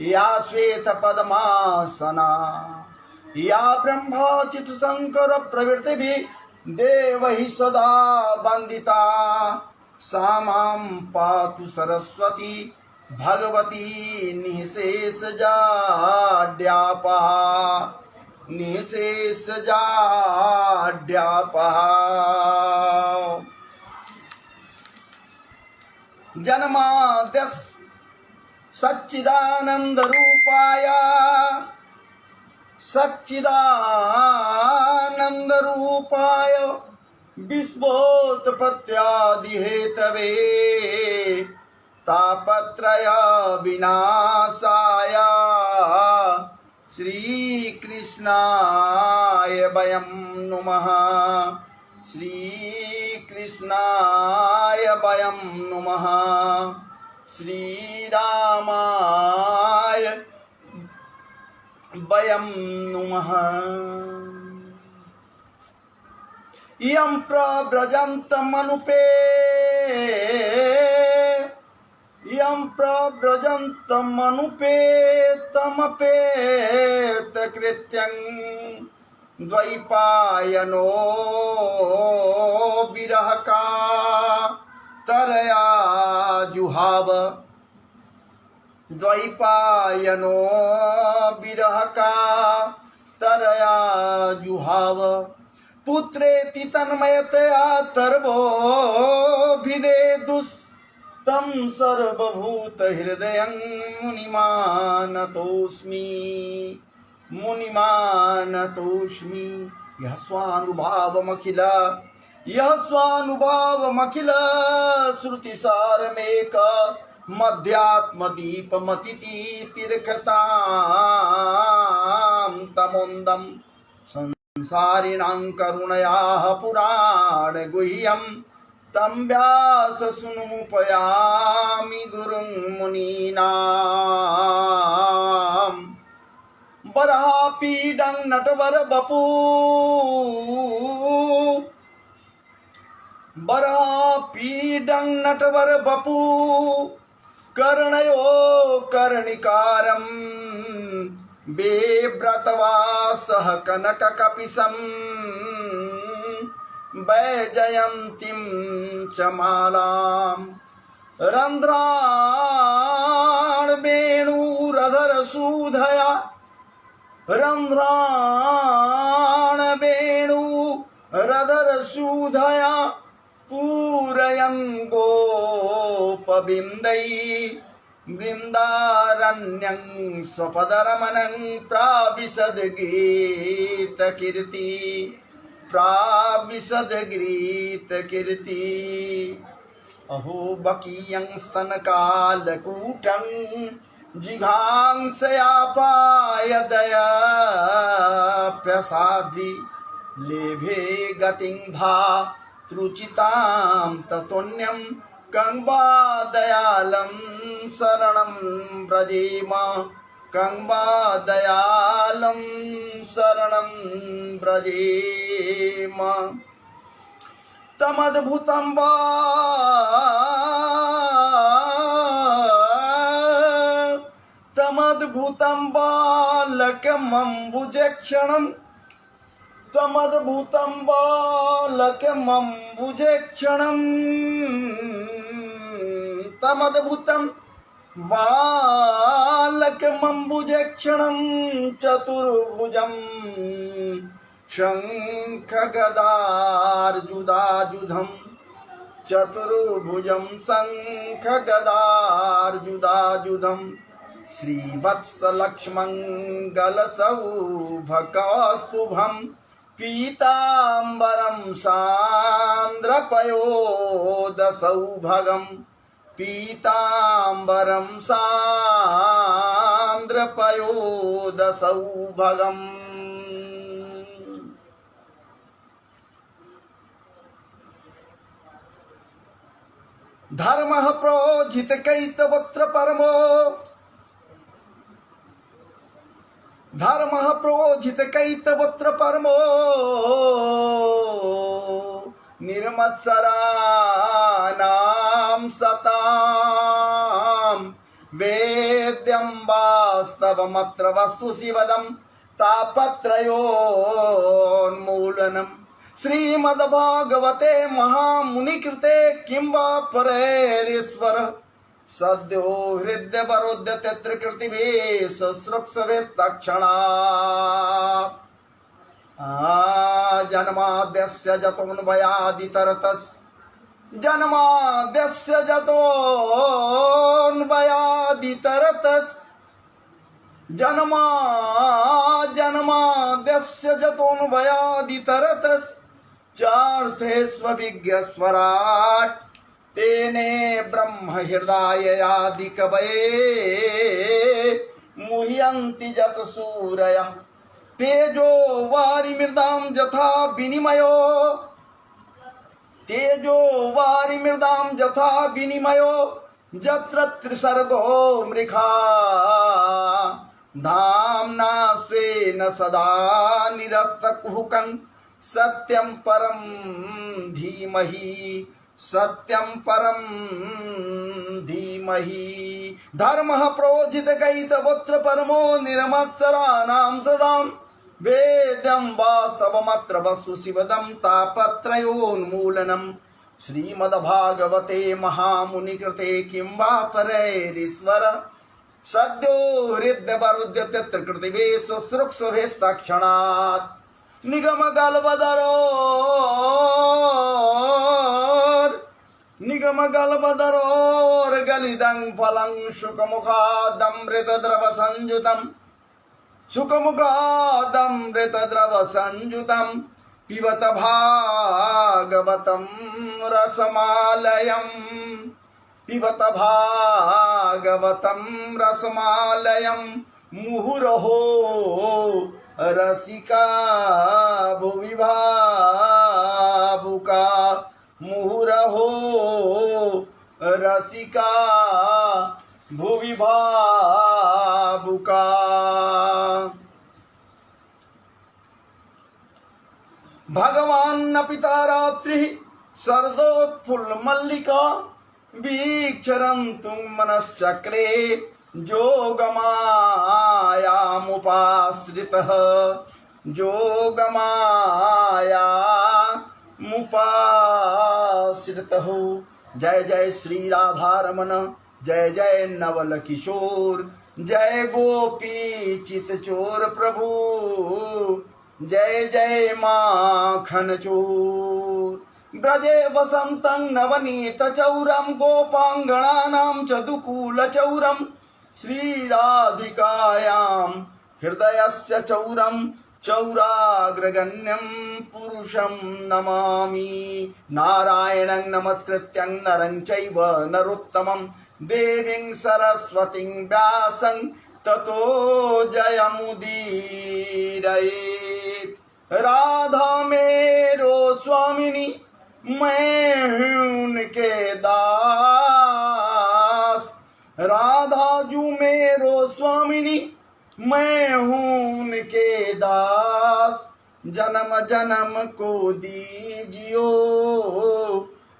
या श्वेत पद्मासना या ब्रह्माच्युत शंकर प्रभृति देवैः सदा वंदिता सा मां पातु सरस्वती भगवती निःशेषजाड्यापहा निःशेषजाड्यापहा। जन्माद्यस्य सच्चिदानन्दरूपाय सच्चिदानन्दरूपाय विश्वोत्पत्त्यादिहेतवे तापत्रय विनाशाय श्रीकृष्णाय वयं नुमः श्रीकृष्णाय वयं नुमः श्रीरामाय वयं नुमः। इयं प्रव्रजन्तमनुपेतमपेतकृत्यं द्वैपायनो विरहकातरया जुहाव द्वैपायनो विरहकातरया जुहाव। पुत्रेति तन्मयतया तर्वोऽभिनेदुस्तं सर्वभूतहृदयं मुनिमानतोऽस्मि यः स्वानुभावमखिल श्रुतिसारमेक मध्यात्मदीपमतितीतिर्खतां तमोन्दं संसारिणां करुणयाः पुराणगुह्यं तं व्याससूनुमुपयामि गुरुं मुनीनां। वराहपीडं नटवरवपु कर्णयो कर्णिकारं बेव्रतवासः कनककपिशं वैजयन्तीं च मालां रन्ध्राणवेणुरधरसूधया पूरयन् गोपबिन्दै वृन्दारण्यं स्वपदरमणं प्राविशद्गीतकीर्ति। अहो बकीयं स्तनकालकूटं जिघांसयापायदया प्रसाद्वि लेभे गतिं धातृचितां ततोऽन्यं कं वा दयालं शरणं व्रजेम कं वा दयालं शरणं व्रजेम। तमद्भुतं बालकमम्बुजक्षणं चतुर्भुजं शङ्खगदार्जुदायुधं श्रीवत्सलक्ष्मङ्गलसौभकौस्तुभं पीताम्बरं सान्द्रपयोदसौभगं पीताम्बरं सान्द्रपयोदसौभगम्। धर्मः प्रोज्झितकैतवत्र परमो निर्मत्सराणां सतां वेद्यं वा वास्तवमत्र वस्तु शिवदं तापत्रयोन्मूलनम् श्रीमद्भागवते महामुनिकृते किं वा परेरीश्वर सद्यो हृदयवरोध्यते त्रिकृतिभिः शुश्रूषवेस्तक्षणात् जन्माद्यस्य जतोऽन्वयादितरतस् जन्माद्यस्य जतोऽन्वयादितरतस् जन्माद्यस्य जतोऽन्वयादितरतस् चार्थेष्वभिज्ञस्वराट् तेने ब्रह्म हृदयादिकवये मुह्यन्ति जतसूरयः तेजो वारिमृदां यथा विनिमयो तेजो वारिमृदां यथा विनिमयो यत्र त्रिसर्गो मृषा धाम्ना स्वेन सदा निरस्तकुहकं सत्यं परं धीमहि सत्यं परं धीमहि धर्मः प्रोजितकैतवोऽत्र परमो निरमत्सराणां सदां वेद्यं वास्तवमत्र वस्तु शिवदं तापत्रयोन्मूलनम् श्रीमद्भागवते महामुनिकृते किं वा परेरीश्वर सद्यो हृदयवरोध्यते त्रिकृतिभिः शुश्रूषवेस्तक्षणात् निगमगल्पधरोर् गलितं फलं शुकमुखादमृतद्रवसंयुतं पिबत भागवतं रसमालयं मुहुरहो रसिका भुवि भावुका मुहुरहो रसिका भुवि भावुका भगवान् पिता रात्रि शरदोत्फुल्लमल्लिका वीक्षरन्तु मनश्चक्रे जोगमायामुपाश्रितः जोगमायामुपाश्रितः जय जय श्री राधारमण जय जय नवल किशोर जय गोपी चितचोर प्रभु जय जय माखन चोर ब्रजे वसन्तं नवनीतचौरं गोपाङ्गणानां चतुकूलचौरं श्रीराधिकायां हृदयस्य चौरं चौराग्रगण्यं पुरुषं नमामि नारायणं नमस्कृत्यं नरं चैव नरोत्तमं देवीं सरस्वतीं व्यासं ततो जयमुदीरयेत् राधा मेरो स्वामिनी मैं हूँ उनके दास राधा जू मेरो स्वामिनी मैं हूँ उनके दास जन्म जन्म को दीजियो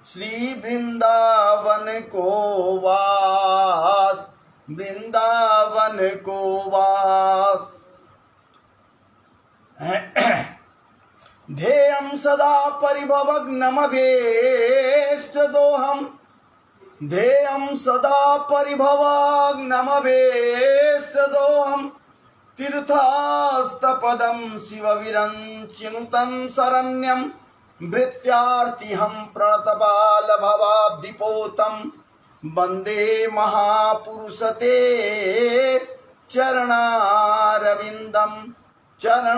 श्री वृंदावन को वास वृंदावन को वास ध्येयं सदा परिभवग्नमभीष्टदोहम् ध्येयं सदा परिभवग्नमभीष्टदोहम् तीर्थस्थपदं शिवविरञ्चिनुतं शरण्यं भृत्यार्तिहं प्रणतबालभवाब्धिपोतं वन्दे महापुरुषते चरणारविन्दं चरणारविन्दम्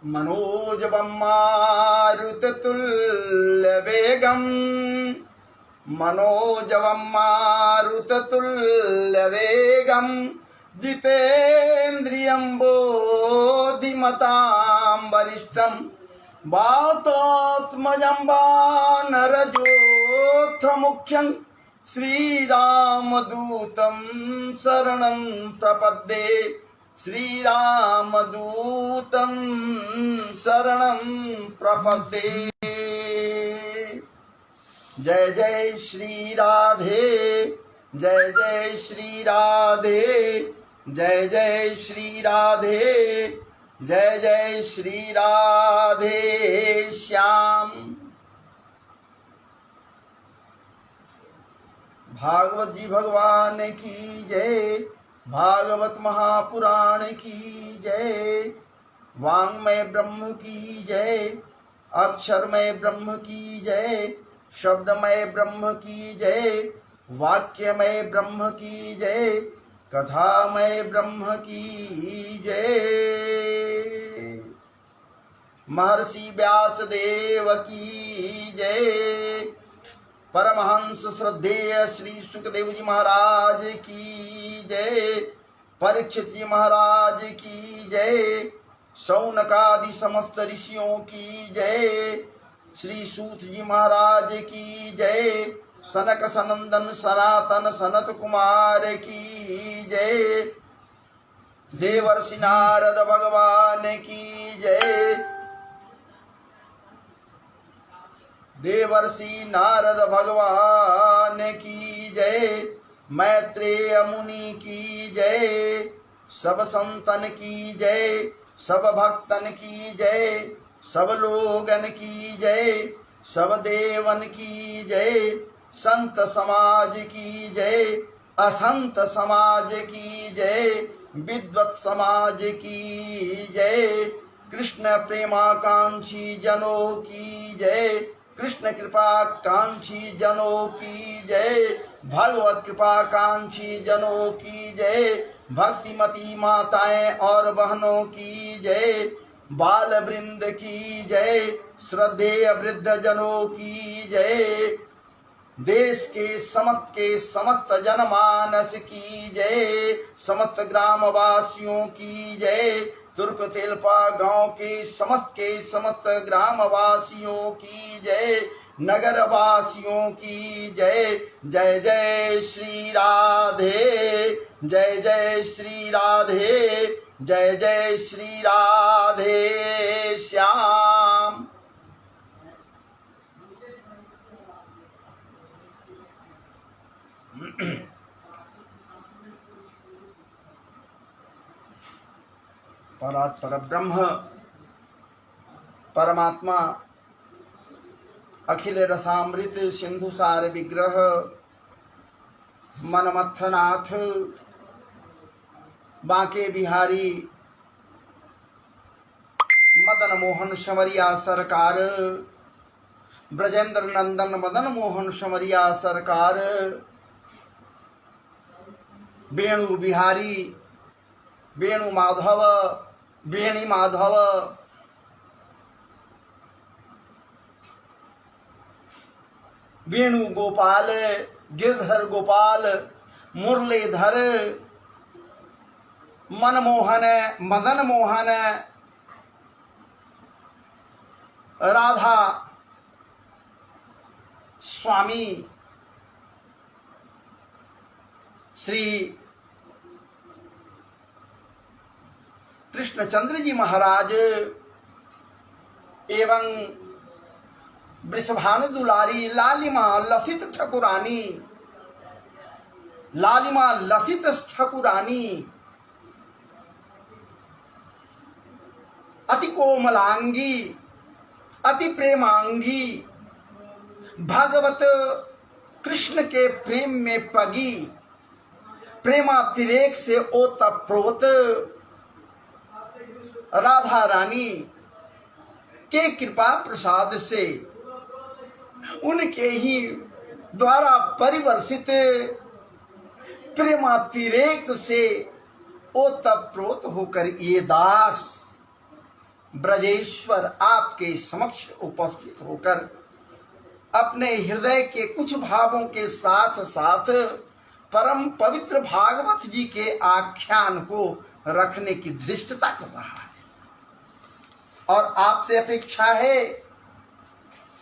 मनोजवं मारुततुल्यवेगं मनोजवं मारुततुल्यवेगं जितेन्द्रियं बोधिमतां वरिष्ठं वातात्मजं वानरजोत्थमुख्यं श्रीरामदूतं शरणं प्रपद्ये श्रीरामदूतं शरणं प्रपद्ये। जय जय श्री राधे, जय जय श्री राधे, जय जय श्री राधे, जय जय श्री राधे श्याम। भागवत जी भगवान की जय, भागवत महापुराण की जय, वाङ्मय ब्रह्म की जय, अक्षरमय ब्रह्म की जय, शब्दमय ब्रह्म की जय, वाक्यमय ब्रह्म की जय, कथामय ब्रह्म की जय। महर्षि व्यास देव की जय। परमहंस श्रद्धेय श्री सुखदेव जी महाराज की जय। परीक्षित जी महाराज की जय। शौनकादि समस्त ऋषियों की जय। श्री सूत जी महाराज की जय। सनक सनंदन सनातन सनत कुमार की जय। देवर्षि नारद भगवान की जय। देवर्षि नारद भगवान की जय। मैत्रेय मुनि की जय। सब संतन की जय, सब भक्तन की जय, सब लोगन की जय, सब देवन की जय, संत समाज की जय, असंत समाज की जय, विद्वत समाज की जय, कृष्ण प्रेमाकांक्षी जनों की जय, कृष्ण कृपा कांक्षी जनों की जय, भगवत कृपा कांक्षी जनों की जय, भक्तिमती माताएं और बहनों की जय, बाल वृंद की जय, श्रद्धेय वृद्ध जनों की जय, देश के समस्त जनमानस की जय, समस्त ग्रामवासियों की जय, तुर्क तेलपा गांव के समस्त ग्रामवासियों की जय, नगर वासियों की जय। जय जय श्री राधे, जय जय श्री राधे, जय जय श्री राधे श्याम। परात्पर ब्रह्म परमात्मा अखिल रसामृत सिंधुसार विग्रह मनमथनाथ बांके बिहारी मदन मोहन संवरिया सरकार, ब्रजेंद्र नंदन मदन मोहन संवरिया सरकार, वेणु बिहारी, वेणु माधव, वेणी माधव, वेणु गोपाल, गिरधर गोपाल, मुरलीधर, मनमोहन, मदन मोहन, राधा स्वामी, श्री कृष्णचंद्र जी महाराज एवं वृषभानु दुलारी लालिमा लसित ठकुरानी, लालिमा लसित ठकुरानी, अति कोमलांगी, अति प्रेमांगी, भगवत कृष्ण के प्रेम में पगी, प्रेमातिरेक से ओतप्रोत राधा रानी के कृपा प्रसाद से उनके ही द्वारा परिवर्षित प्रेमातिरेक से ओतप्रोत होकर ये दास ब्रजेश्वर आपके समक्ष उपस्थित होकर अपने हृदय के कुछ भावों के साथ साथ परम पवित्र भागवत जी के आख्यान को रखने की धृष्टता कर रहा है। और आपसे अपेक्षा है,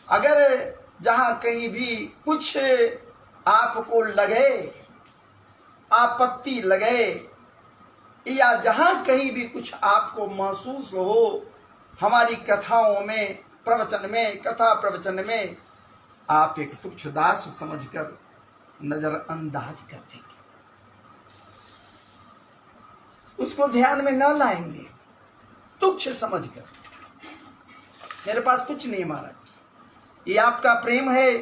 अगर जहां कहीं भी कुछ आपको लगे, आपत्ति लगे या जहां कहीं भी कुछ आपको महसूस हो हमारी कथाओं में, प्रवचन में, कथा प्रवचन में, आप एक तुच्छ दास समझकर नजरअंदाज कर देंगे, उसको ध्यान में न लाएंगे, तुच्छ समझकर। मेरे पास कुछ नहीं महाराज, ये आपका प्रेम है,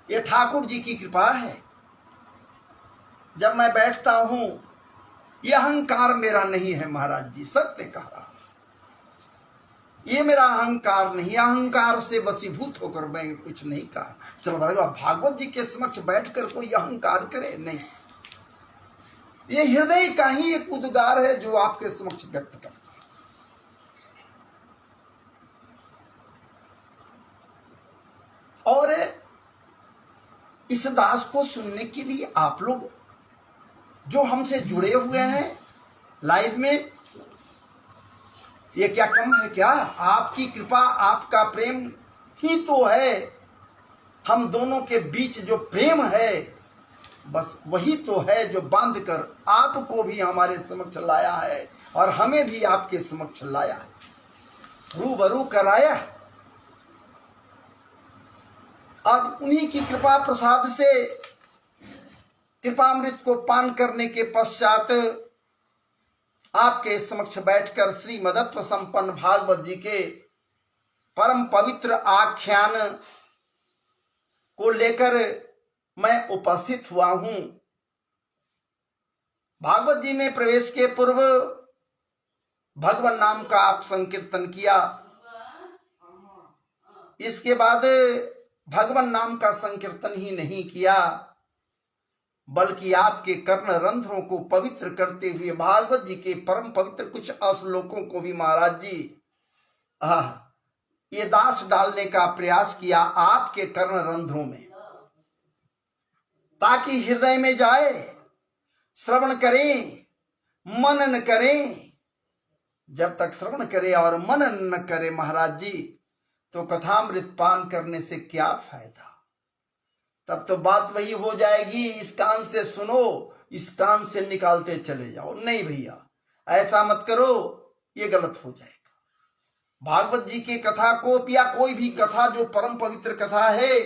ये ठाकुर जी की कृपा है। जब मैं बैठता हूं, ये अहंकार मेरा नहीं है महाराज जी, सत्य कह रहा, ये मेरा अहंकार नहीं, अहंकार से वशीभूत होकर मैं कुछ नहीं कहा। चलो भागवत जी के समक्ष बैठकर कोई अहंकार करे नहीं, ये हृदय का ही एक उद्गार है जो आपके समक्ष व्यक्त करता है। और इस दास को सुनने के लिए आप लोग जो हमसे जुड़े हुए हैं लाइव में, ये क्या कम है क्या? आपकी कृपा, आपका प्रेम ही तो है। हम दोनों के बीच जो प्रेम है, बस वही तो है जो बांध कर आपको भी हमारे समक्ष लाया है और हमें भी आपके समक्ष लाया है, रूबरू कराया है। और उन्हीं की कृपा प्रसाद से कृपामृत को पान करने के पश्चात आपके समक्ष बैठकर श्रीमदत्व संपन्न भागवत जी के परम पवित्र आख्यान को लेकर मैं उपस्थित हुआ हूं। भागवत जी में प्रवेश के पूर्व भगवान नाम का आप संकीर्तन किया, इसके बाद भगवान नाम का संकीर्तन ही नहीं किया, बल्कि आपके कर्ण रंध्रों को पवित्र करते हुए भागवत जी के परम पवित्र कुछ श्लोकों को भी महाराज जी ये दास डालने का प्रयास किया आपके कर्ण रंध्रों में, ताकि हृदय में जाए, श्रवण करें, मनन करें। जब तक श्रवण करे और मनन न करे महाराज जी, तो कथामृत पान करने से क्या फायदा? तब तो बात वही हो जाएगी, इस कान से सुनो, इस कान से निकालते चले जाओ। नहीं भैया, ऐसा मत करो, ये गलत हो जाएगा। भागवत जी की कथा को या कोई भी कथा जो परम पवित्र कथा है,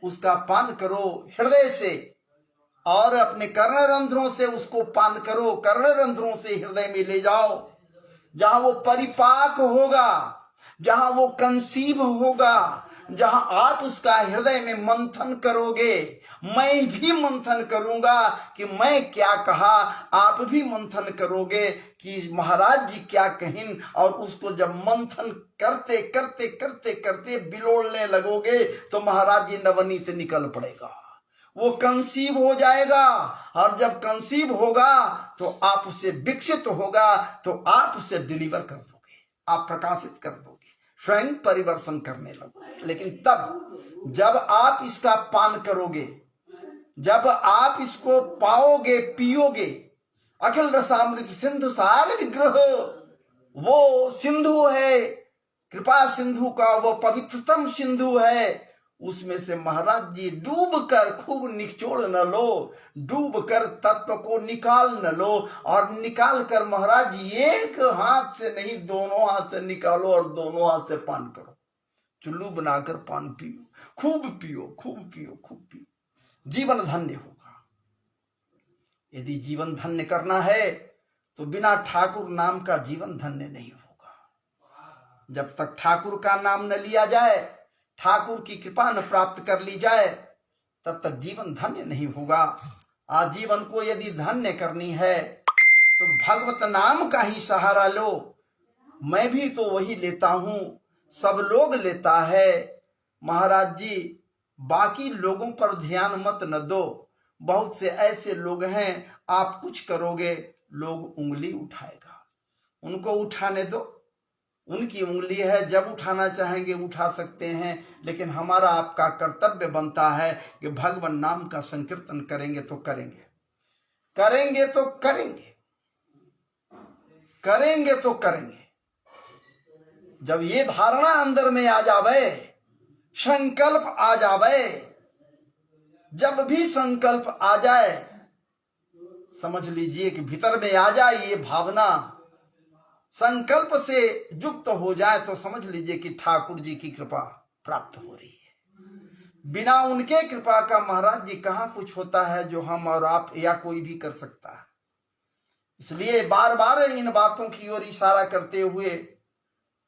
उसका पान करो हृदय से और अपने कर्ण रंध्रों से उसको पान करो, कर्ण रंध्रों से हृदय में ले जाओ, जहां वो परिपाक होगा, जहां वो कंसीव होगा, जहां आप उसका हृदय में मंथन करोगे। मैं भी मंथन करूंगा कि मैं क्या कहा, आप भी मंथन करोगे कि महाराज जी क्या कहिन, और उसको जब मंथन करते करते करते करते बिलोड़ने लगोगे तो महाराज जी नवनीत निकल पड़ेगा, वो कंसीव हो जाएगा। और जब कंसीव होगा तो आप उसे विकसित होगा, तो आप उसे डिलीवर कर दोगे, आप प्रकाशित कर दोगे, स्वयं परिवर्तन करने लगोगे। लेकिन तब जब आप इसका पान करोगे, जब आप इसको पाओगे, पियोगे, अखिल रसामृत सिंधु सार विग्रह, वो सिंधु है, कृपा सिंधु का वो पवित्रतम सिंधु है, उसमें से महाराज जी डूब कर खूब निचोड़ न लो, डूब कर तत्व को निकाल न लो, और निकाल कर महाराज जी एक हाथ से नहीं, दोनों हाथ से निकालो और दोनों हाथ से पान करो, चुल्लू बनाकर पान पियो, खूब पियो, खूब पियो, खूब पियो, जीवन धन्य होगा। यदि जीवन धन्य करना है तो बिना ठाकुर नाम का जीवन धन्य नहीं होगा। जब तक ठाकुर का नाम न लिया जाए, ठाकुर की कृपा न प्राप्त कर ली जाए, तब तक जीवन धन्य नहीं होगा। आज जीवन को यदि धन्य करनी है तो भगवत नाम का ही सहारा लो। मैं भी तो वही लेता हूं, सब लोग लेता है महाराज जी, बाकी लोगों पर ध्यान मत न दो। बहुत से ऐसे लोग हैं, आप कुछ करोगे लोग उंगली उठाएगा, उनको उठाने दो, उनकी उंगली है, जब उठाना चाहेंगे उठा सकते हैं। लेकिन हमारा आपका कर्तव्य बनता है कि भगवान नाम का संकीर्तन करेंगे तो करेंगे, करेंगे तो करेंगे, करेंगे तो करेंगे। जब ये धारणा अंदर में आ जावे, संकल्प आ जावे, जब भी संकल्प आ जाए, समझ लीजिए कि भीतर में आ जाए ये भावना, संकल्प से युक्त हो जाए तो समझ लीजिए कि ठाकुर जी की कृपा प्राप्त हो रही है। बिना उनके कृपा का महाराज जी कहाँ कुछ होता है जो हम और आप या कोई भी कर सकता है। इसलिए बार बार इन बातों की ओर इशारा करते हुए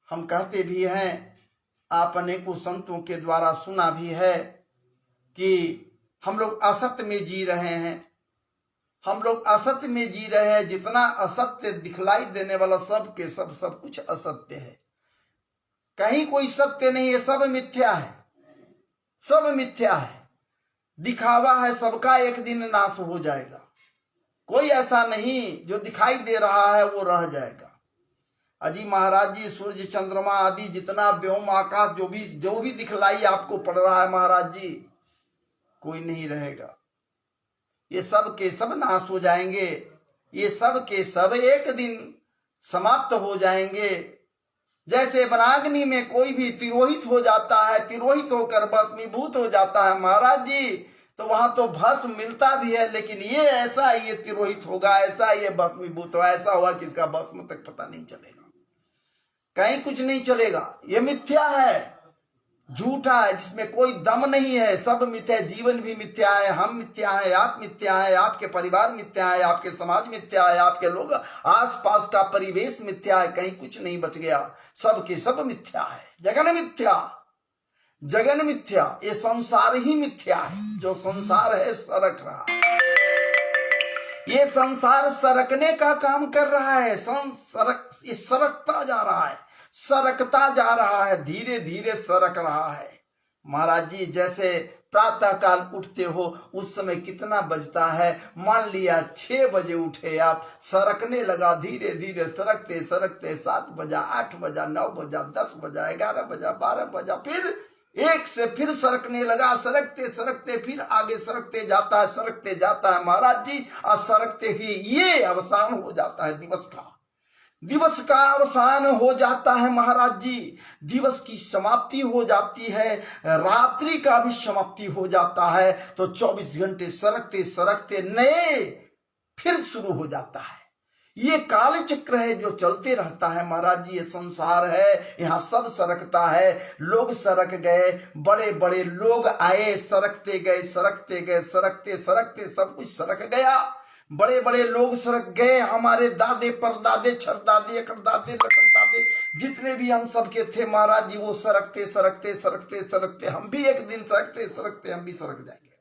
हम कहते भी हैं, आपने को संतों के द्वारा सुना भी है कि हम लोग असत्य में जी रहे हैं, हम लोग असत्य में जी रहे हैं। जितना असत्य दिखलाई देने वाला सब के सब कुछ असत्य है, कहीं कोई सत्य नहीं है, सब मिथ्या है, सब मिथ्या है, दिखावा है, सबका एक दिन नाश हो जाएगा। कोई ऐसा नहीं जो दिखाई दे रहा है वो रह जाएगा। अजी महाराज जी, सूर्य चंद्रमा आदि जितना व्योम आकाश जो भी दिखलाई आपको पड़ रहा है महाराज जी, कोई नहीं रहेगा। ये सब के सब नाश हो जाएंगे, ये सब के सब एक दिन समाप्त हो जाएंगे। जैसे वनाग्नि में कोई भी तिरोहित हो जाता है, तिरोहित होकर भस्मीभूत हो जाता है महाराज जी, तो वहां तो भस्म मिलता भी है, लेकिन ये ऐसा ये तिरोहित होगा, ऐसा ये भस्मीभूत होगा, ऐसा हुआ कि इसका भस्म तक पता नहीं चलेगा, कहीं कुछ नहीं चलेगा। ये मिथ्या है, झूठा है, जिसमें कोई दम नहीं है, सब मिथ्या। जीवन भी मिथ्या है, हम मिथ्या है, आप मिथ्या है, आपके परिवार मिथ्या है, आपके समाज मिथ्या है, आपके लोग आसपास का परिवेश मिथ्या है, कहीं कुछ नहीं बच गया, सब के सब मिथ्या है। जगन मिथ्या, जगन मिथ्या, ये संसार ही मिथ्या है। जो संसार है सरक रहा है, ये संसार सरकने का काम कर रहा है, सरकता जा रहा है, सरकता जा रहा है, धीरे धीरे सरक रहा है। महाराज जी, जैसे प्रातः काल उठते हो उस समय कितना बजता है, मान लिया 6 बजे उठे आप, सरकने लगा, धीरे धीरे सरकते सरकते 7 बजा, 8 बजा, 9 बजा, 10 बजा, 11 बजा, 12 बजा, फिर 1 से फिर सरकने लगा, सरकते सरकते फिर आगे सरकते जाता है, सरकते जाता है महाराज जी, और सरकते ही ये अवसान हो जाता है दिवस का अवसान हो जाता है महाराज जी, दिवस की समाप्ति हो जाती है, रात्रि का भी समाप्ति हो जाता है। तो 24 घंटे सरकते सरकते नए फिर शुरू हो जाता है। ये काल चक्र है जो चलते रहता है महाराज जी, ये संसार है, यहाँ सब सरकता है। लोग सरक गए, बड़े बड़े लोग आए, सरकते गए, सरकते गए, सरकते सरकते सब कुछ सरक गया। बड़े बड़े लोग सरक गए, हमारे दादे परदादे छरदादे अकड़दादे लकड़दादे जितने भी हम सबके थे महाराज जी, वो सरकते सरकते सरकते सरकते हम भी एक दिन सरकते सरकते हम भी सरक जाएंगे।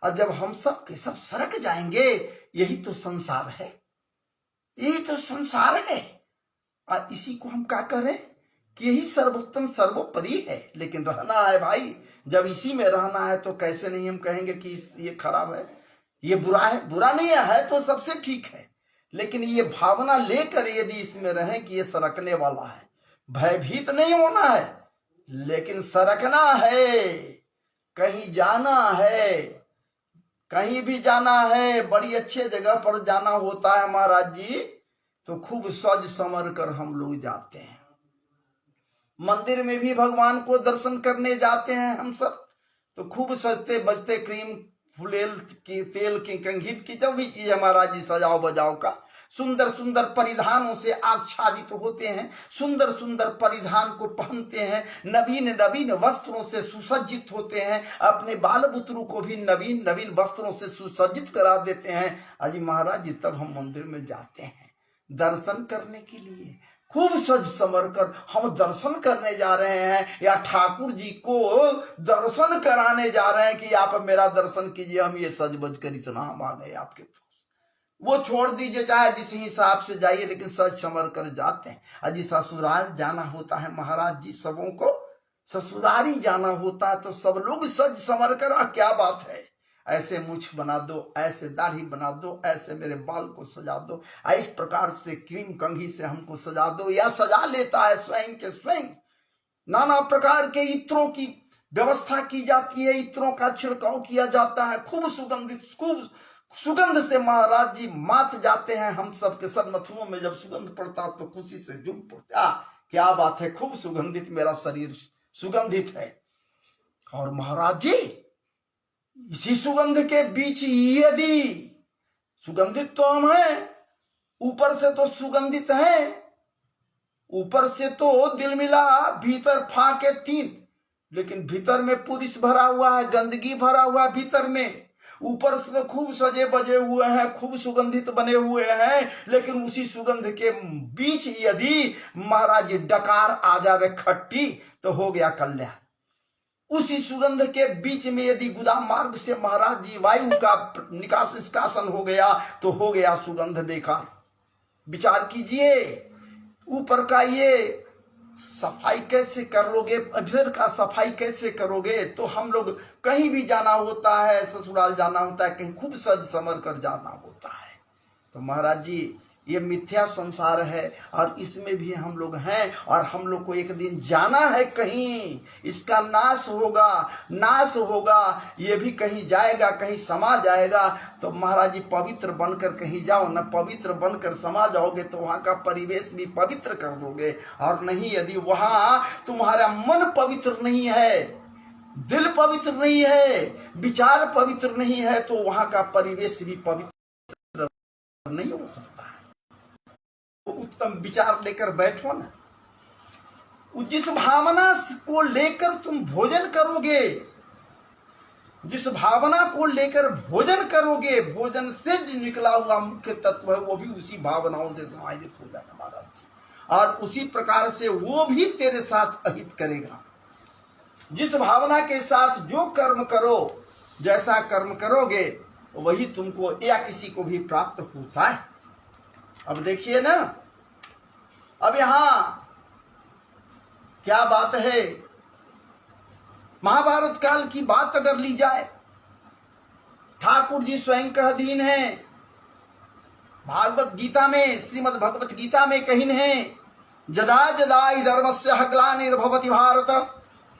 और जब हम सब के सब सरक जाएंगे, यही तो संसार है, यही तो संसार है। और इसी को हम क्या करें कि यही सर्वोत्तम सर्वोपरि है। लेकिन रहना है भाई, जब इसी में रहना है तो कैसे नहीं हम कहेंगे कि ये खराब है, ये बुरा है। बुरा नहीं है तो सबसे ठीक है, लेकिन ये भावना लेकर यदि इसमें रहे कि ये सरकने वाला है, भयभीत नहीं होना है, लेकिन सरकना है, कहीं जाना है, कहीं भी जाना है, बड़ी अच्छे जगह पर जाना होता है महाराज जी, तो खूब सज संवर कर हम लोग जाते हैं। मंदिर में भी भगवान को दर्शन करने जाते हैं हम सब, तो खूब सजते बजते, क्रीम फुलेल की तेल की कंघी की जो भी चीज महाराज जी सजाओ बजाओ का, सुंदर सुंदर परिधानों से आच्छादित होते हैं, सुंदर सुंदर परिधान को पहनते हैं, नवीन नवीन वस्त्रों से सुसज्जित होते हैं, अपने बाल बुतरू को भी नवीन नवीन वस्त्रों से सुसज्जित करा देते हैं। अजी महाराज जी, तब हम मंदिर में जाते हैं दर्शन करने के लिए, खूब सज संवर कर हम दर्शन करने जा रहे हैं, या ठाकुर जी को दर्शन कराने जा रहे हैं कि आप मेरा दर्शन कीजिए, हम ये सज बज कर इतना हम आ गए आपके पास। वो छोड़ दीजिए, चाहे जिस हिसाब से जाइए, लेकिन सज संवर कर जाते हैं। अजी ससुराल जाना होता है महाराज जी, सबों को ससुरारी जाना होता है, तो सब लोग सज संवर कर, क्या बात है, ऐसे मूछ बना दो, ऐसे दाढ़ी बना दो, ऐसे मेरे बाल को सजा दो, इस प्रकार से क्रीम कंघी से हमको सजा दो, या सजा लेता है स्वयं के स्वयं। नाना प्रकार के इत्रों की व्यवस्था की जाती है, इत्रों का छिड़काव किया जाता है, खूब सुगंधित, खूब सुगंध से महाराज जी मात जाते हैं। हम सब के सब नथुओं में जब सुगंध पड़ता तो खुशी से झूम पड़ता, क्या बात है, खूब सुगंधित, मेरा शरीर सुगंधित है। और महाराज जी, इसी सुगंध के बीच यदि सुगंधित तो हम हैं, ऊपर से तो सुगंधित हैं, ऊपर से तो दिल मिला भीतर फाके तीन, लेकिन भीतर में पुरुष भरा हुआ है, गंदगी भरा हुआ है भीतर में। ऊपर से तो खूब सजे बजे हुए हैं, खूब सुगंधित बने हुए हैं, लेकिन उसी सुगंध के बीच यदि महाराज डकार आ जावे खट्टी तो हो गया कल्याण। उसी सुगंध के बीच में यदि गुदाम मार्ग से महाराज जी वायु का निकास निष्कासन हो गया तो हो गया सुगंध बेकार। विचार कीजिए, ऊपर का ये सफाई कैसे कर लोगे, अधर का सफाई कैसे करोगे? तो हम लोग कहीं भी जाना होता है, ससुराल जाना होता है, कहीं खूब सज समर कर जाना होता है। तो महाराज जी ये मिथ्या संसार है और इसमें भी हम लोग हैं, और हम लोग को एक दिन जाना है कहीं, इसका नाश होगा, नाश होगा, ये भी कहीं जाएगा, कहीं समा जाएगा। तो महाराज जी पवित्र बनकर कहीं जाओ ना, पवित्र बनकर समा जाओगे तो वहां का परिवेश भी पवित्र कर दोगे, और नहीं यदि वहां तुम्हारा मन पवित्र नहीं है, दिल पवित्र नहीं है, विचार पवित्र नहीं है, तो वहां का परिवेश भी पवित्र नहीं हो सकता है। उत्तम विचार लेकर बैठो ना, जिस भावना को लेकर तुम भोजन करोगे, जिस भावना को लेकर भोजन करोगे, भोजन से जो निकला हुआ मुख्य तत्व है वो भी उसी भावनाओं से समाहित हो जाएगा महाराज जी, और उसी प्रकार से वो भी तेरे साथ अहित करेगा। जिस भावना के साथ जो कर्म करो, जैसा कर्म करोगे वही तुमको या किसी को भी प्राप्त होता है। अब देखिए ना, अब यहां क्या बात है, महाभारत काल की बात अगर ली जाए, ठाकुर जी स्वयं कह दीन है, भागवत गीता में, श्रीमद् भगवत गीता में कहीन है, जदा जदा हि धर्मस्य ग्लानिर्भवति भारत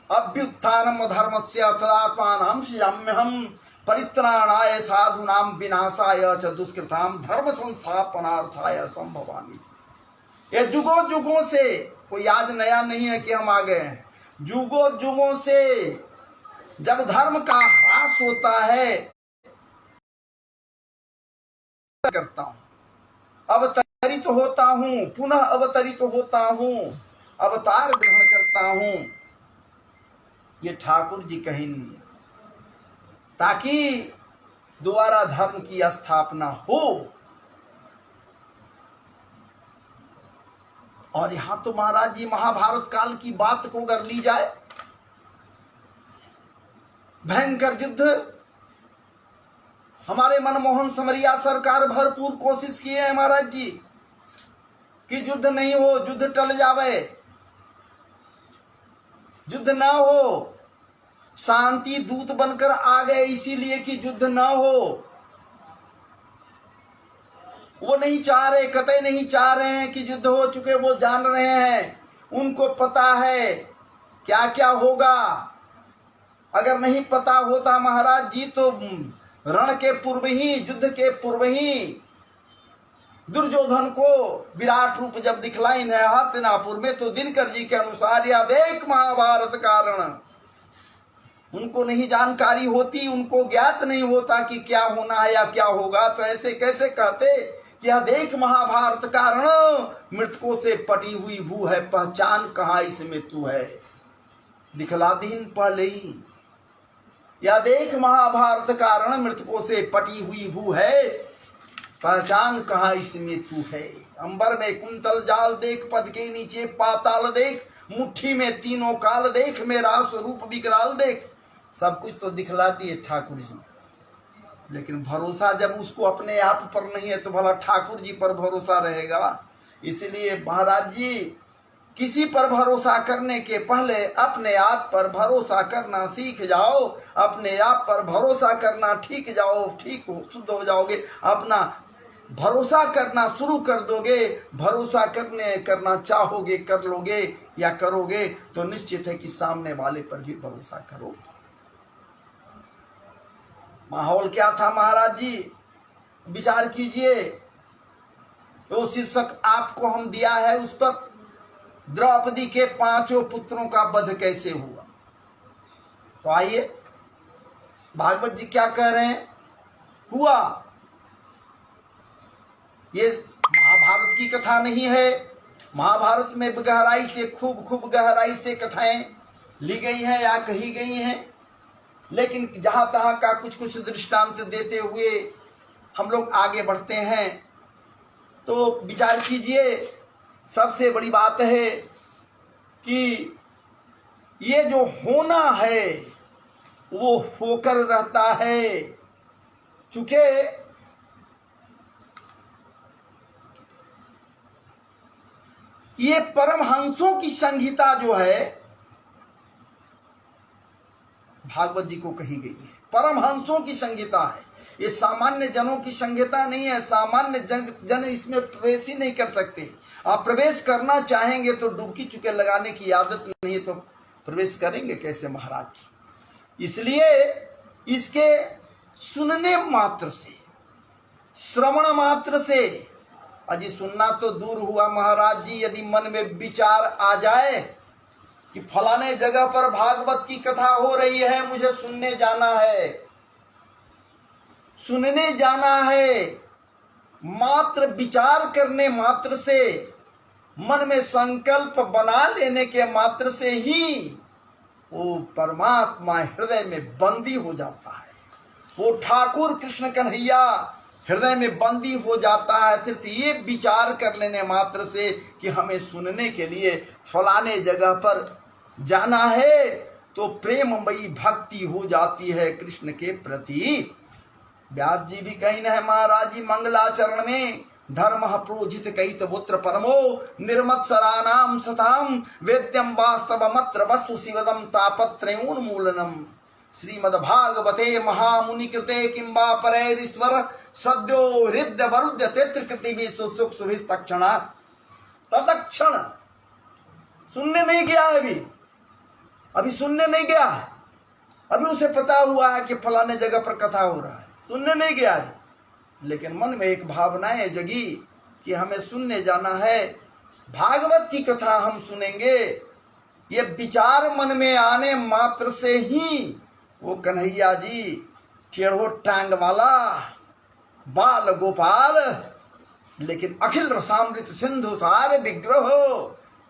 अभ्युत्थानम धर्मस्य तदात्मानं सृजाम्यहम् परित्राणाय साधूनां विनाशाय च दुष्कृतां धर्म संस्थापनार्थाय संभवामि। ये जुगों जुगों से, कोई आज नया नहीं है कि हम आ गए हैं, जुगों जुगों से जब धर्म का ह्रास होता है करता हूं, अवतरित होता हूं, पुनः अवतरित होता हूं, अवतार ग्रहण करता हूं। ये ठाकुर जी कहीं, ताकि दोबारा धर्म की स्थापना हो। और यहां तो महाराज जी महाभारत काल की बात को अगर ली जाए, भयंकर युद्ध, हमारे मनमोहन समरिया सरकार भरपूर कोशिश किए हैं महाराज जी कि युद्ध नहीं हो, युद्ध टल जावे, युद्ध ना हो, शांति दूत बनकर आ गए इसीलिए कि युद्ध ना हो। वो नहीं चाह रहे, कतई नहीं चाह रहे हैं कि युद्ध हो चुके, वो जान रहे हैं, उनको पता है क्या क्या होगा। अगर नहीं पता होता महाराज जी तो रण के पूर्व ही, युद्ध के पूर्व ही दुर्योधन को विराट रूप जब दिखलाई है हस्तिनापुर में, तो दिनकर जी के अनुसार या देख महाभारत कारण, उनको नहीं जानकारी होती, उनको ज्ञात नहीं होता कि क्या होना है या क्या होगा, तो ऐसे कैसे कहते कि यह देख महाभारत कारण मृतकों से पटी हुई भू है, पहचान कहाँ इसमें तू है, दिखला दीन पहले ही। या देख महाभारत कारण मृतकों से पटी हुई भू है, पहचान कहाँ इसमें तू है। अंबर में कुंतल जाल देख, पद के नीचे पाताल देख, मुट्ठी में तीनों काल देख, मेरा स्वरूप विकराल देख। सब कुछ तो दिखलाती है ठाकुर जी, लेकिन भरोसा जब उसको अपने आप पर नहीं है तो भला ठाकुर जी पर भरोसा रहेगा। इसलिए महाराज जी किसी पर भरोसा करने के पहले अपने आप पर भरोसा करना सीख जाओ, अपने आप पर भरोसा करना ठीक जाओ, ठीक हो, शुद्ध हो जाओगे, अपना भरोसा करना शुरू कर दोगे, भरोसा करना चाहोगे, कर लोगे या करोगे तो निश्चित है कि सामने वाले पर भी भरोसा करोगे। माहौल क्या था महाराज जी, विचार कीजिए। तो शीर्षक आपको हम दिया है, उस पर द्रौपदी के 5 पुत्रों का वध कैसे हुआ। तो आइए भागवत जी क्या कह रहे हैं, हुआ ये महाभारत की कथा नहीं है। महाभारत में गहराई से खूब गहराई से कथाएं ली गई हैं या कही गई हैं, लेकिन जहाँ तहाँ का कुछ दृष्टांत देते हुए हम लोग आगे बढ़ते हैं। तो विचार कीजिए, सबसे बड़ी बात है कि ये जो होना है वो होकर रहता है। चूंकि ये परमहंसों की संहिता जो है भागवत जी को कही गई है, परमहंसों की संहिता है। ये सामान्य जनों की संहिता नहीं है। सामान्य जन इसमें प्रवेश ही नहीं कर सकते। आप प्रवेश करना चाहेंगे तो डुबकी चुके लगाने की आदत नहीं है तो प्रवेश करेंगे कैसे महाराज जी। इसलिए इसके सुनने मात्र से, श्रवण मात्र से, अजी सुनना तो दूर हुआ महाराज जी, यदि मन में विचार आ जाए कि फलाने जगह पर भागवत की कथा हो रही है, मुझे सुनने जाना है, सुनने जाना है, मात्र विचार करने मात्र से, मन में संकल्प बना लेने के मात्र से ही वो परमात्मा हृदय में बंदी हो जाता है। वो ठाकुर कृष्ण कन्हैया हृदय में बंदी हो जाता है सिर्फ ये विचार कर लेने मात्र से कि हमें सुनने के लिए फलाने जगह पर जाना है। तो प्रेममयी भक्ति हो जाती है कृष्ण के प्रति। व्यास जी भी कहीं न है महाराज जी मंगलाचरण में, धर्म प्रोजित कैतवुत्र परमो निर्मत्सराणाम सताम वेद्यम वास्तवमत्र वस्तु शिवदम तापत्रयोन्मूलनम। श्रीमद्भागवते महामुनि कृते किंबा परैरीश्वर सद्यो हृदय वरुद्य तेत्र कृति भी सुसुख सुभिस तक्षणा। तत्क्षण सुनने नहीं गया है, अभी सुनने नहीं गया है। अभी उसे पता हुआ है कि फलाने जगह पर कथा हो रहा है, सुनने नहीं गया है, लेकिन मन में एक भावनाएं जगी कि हमें सुनने जाना है, भागवत की कथा हम सुनेंगे। ये विचार मन में आने मात्र से ही वो कन्हैया जी टेढ़ो टांग वाला बाल गोपाल, लेकिन अखिल रसामृत सिंधु सारे विग्रह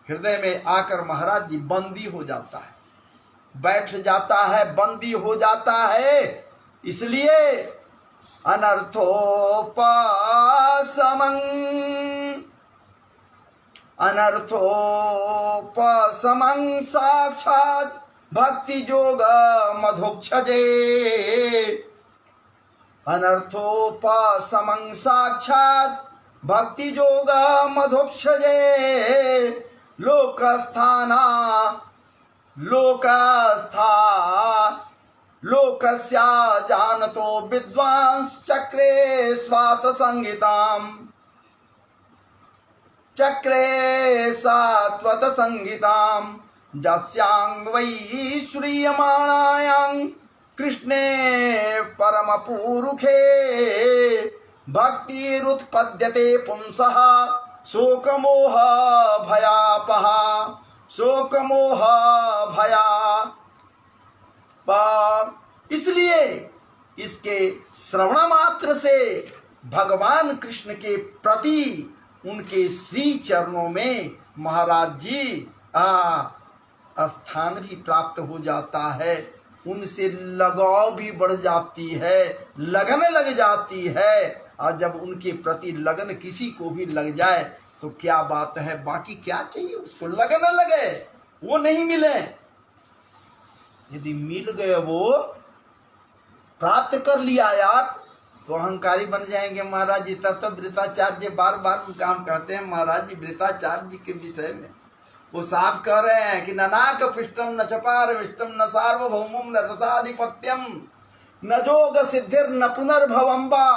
हृदय में आकर महाराज जी बंदी हो जाता है, बैठ जाता है, बंदी हो जाता है। इसलिए अनर्थोपशमं साक्षात् भक्ति योग मधुक्षजे। अनर्थोपशमं साक्षात् भक्ति योग मधुक्षजे। लोकस्या जानतो विद्वांस चक्रे स्वात संहिताम। चक्रे सात्वत संहिताम जस्यांग वै श्रूयमाणायां कृष्णे परम पुरुखे भक्तिरुत्पद्यते पुंसः शोकमोह भयापहा। शोकमोह भया। इसलिए इसके श्रवण मात्र से भगवान कृष्ण के प्रति उनके श्री चरणों में महाराज जी स्थान भी प्राप्त हो जाता है, उनसे लगाव भी बढ़ जाती है, लगन लग जाती है। और जब उनके प्रति लगन किसी को भी लग जाए तो क्या बात है, बाकी क्या चाहिए उसको, लगन लगे, वो नहीं मिले, यदि मिल गए, वो प्राप्त कर लिया यार, तो अहंकारी बन जाएंगे महाराज जी। तब तो वृताचार्य बार बार काम कहते हैं महाराज जी वृताचार्य जी के विषय में, वो साफ कह रहे हैं कि ननाक पृष्ठम न चपार विष्टम न सार्वभौमम न रसाधिपत्यम न जोग सिद्धिर न पुनर्भवम्बा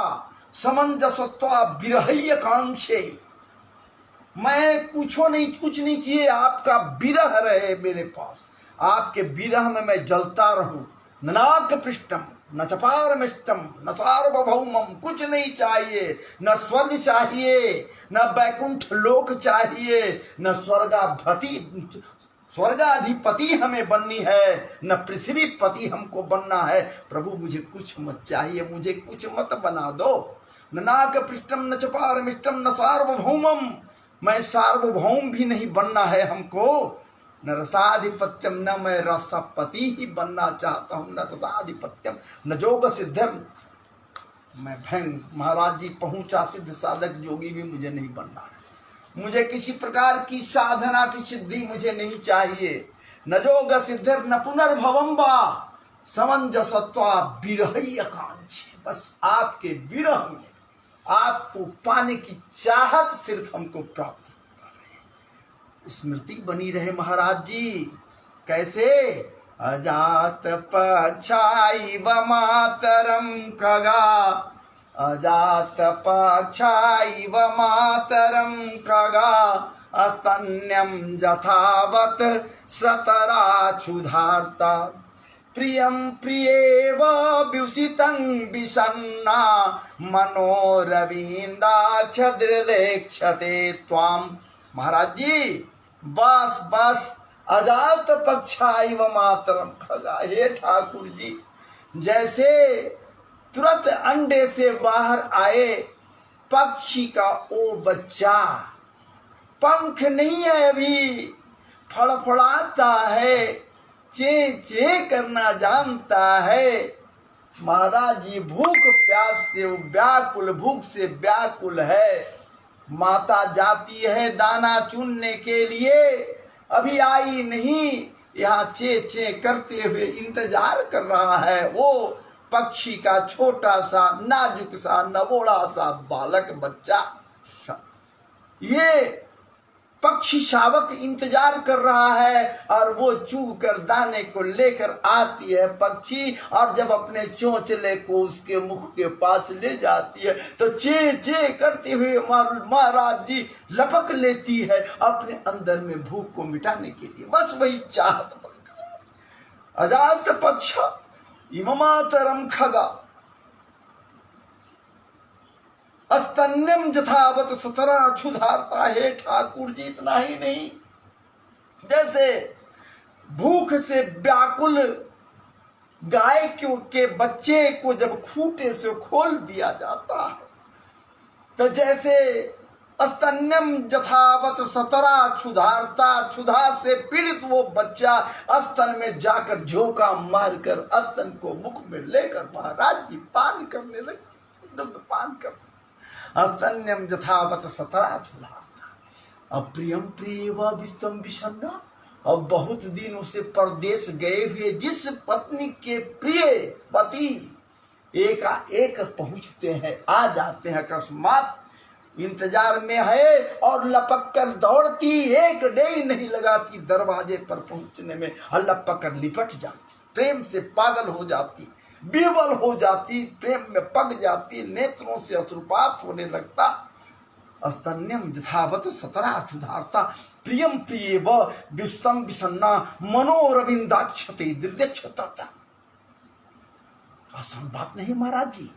समंजसत्वा विरहय कांक्षे। मैं कुछ नहीं चाहिए, आपका विरह रहे मेरे पास, आपके विरह में मैं जलता रहूं। ननाक पृष्ठम न चपारमिष्टम न सार्वभौमम, कुछ नहीं चाहिए, न स्वर्ग चाहिए, न बैकुंठ लोक चाहिए, न स्वर्गाधिपति हमें बननी है, न पृथ्वी पति हमको बनना है। प्रभु मुझे कुछ मत चाहिए, मुझे कुछ मत बना दो, न नाक पृष्ठम न च पारमिष्टम न सार्वभौमम, मैं सार्वभौम भी नहीं बनना है हमको, न रसाधिपत्यम, न मैं रसपति ही बनना चाहता हूं, न रसाधिपत्यम न जोग सिद्धम, मैं भयंग महाराज जी पहुंचा सिद्ध साधक जोगी भी मुझे नहीं बनना है, मुझे किसी प्रकार की साधना की सिद्धि मुझे नहीं चाहिए। न जोग सिद्धर न पुनर्भवम वा समंजसत्वा विरही आकांक्षी, बस आपके विरह में आपको पाने की चाहत सिर्फ हमको प्राप्त होता रहे, स्मृति बनी रहे महाराज जी। कैसे? अजात पक्षाइव मातरम खगा, अजात पक्षाइव मातरम खगा, अस्तन्यम यथावत सतरा क्षुधार्ता, प्रियं प्रियेव व्युषितं विषन्ना, मनोरविन्दाक्षदृदेक्षते त्वाम। महाराज जी बस बस, अजात पक्षाइव मातरम खगा, हे ठाकुर जी, जैसे तुरंत अंडे से बाहर आए पक्षी का वो बच्चा, पंख नहीं है अभी, फड़फड़ाता है, चे चे करना जानता है। महाराज जी भूख प्यास से व्याकुल, भूख से व्याकुल है। माता जाती है दाना चुनने के लिए, अभी आई नहीं, यहाँ चे चे करते हुए इंतजार कर रहा है वो पक्षी का छोटा सा नाजुक सा नवोड़ा सा बालक बच्चा। ये पक्षी शावक इंतजार कर रहा है और वो चूक कर दाने को लेकर आती है पक्षी, और जब अपने चोंचले को उसके मुख के पास ले जाती है तो चे चे करते हुए महाराज जी लपक लेती है अपने अंदर में भूख को मिटाने के लिए। बस वही चाहत बनकर अजात पक्ष इममातरम खगा, अस्तन्यम यथावत सतरा क्षुधार्ता। है ठाकुर जी इतना ही नहीं, जैसे भूख से व्याकुल गाय के बच्चे को जब खूंटे से खोल दिया जाता है तो जैसे अस्तन्यम यथावत सतरा क्षुधार्ता, क्षुधा से पीड़ित वो बच्चा स्तन में जाकर झोंका मारकर स्तन को मुख में लेकर महाराज जी पान करने लगे, दुग्ध पान करते। अस्तन्यम यथावत सतरा क्षुधार्ता, अब प्रियम प्रिय व विस्तम विषन्ना, अब बहुत दिनों से परदेश गए हुए जिस पत्नी के प्रिय पति एकाएक पहुंचते हैं, आ जाते हैं, अकस्मात इंतजार में है और लपक कर दौड़ती, एक डेग नहीं लगाती दरवाजे पर पहुंचने में, लपक कर लिपट जाती, प्रेम से पागल हो जाती, विवल हो जाती, प्रेम में पग जाती, नेत्रों से अश्रुपात होने लगता। अस्तन्यम यथावत सतरा क्षुधार्ता, प्रियम प्रिय व विस्तम विषन्ना, मनोरविंदाक्षते दृढ़ता। आसान बात नहीं महाराज जी,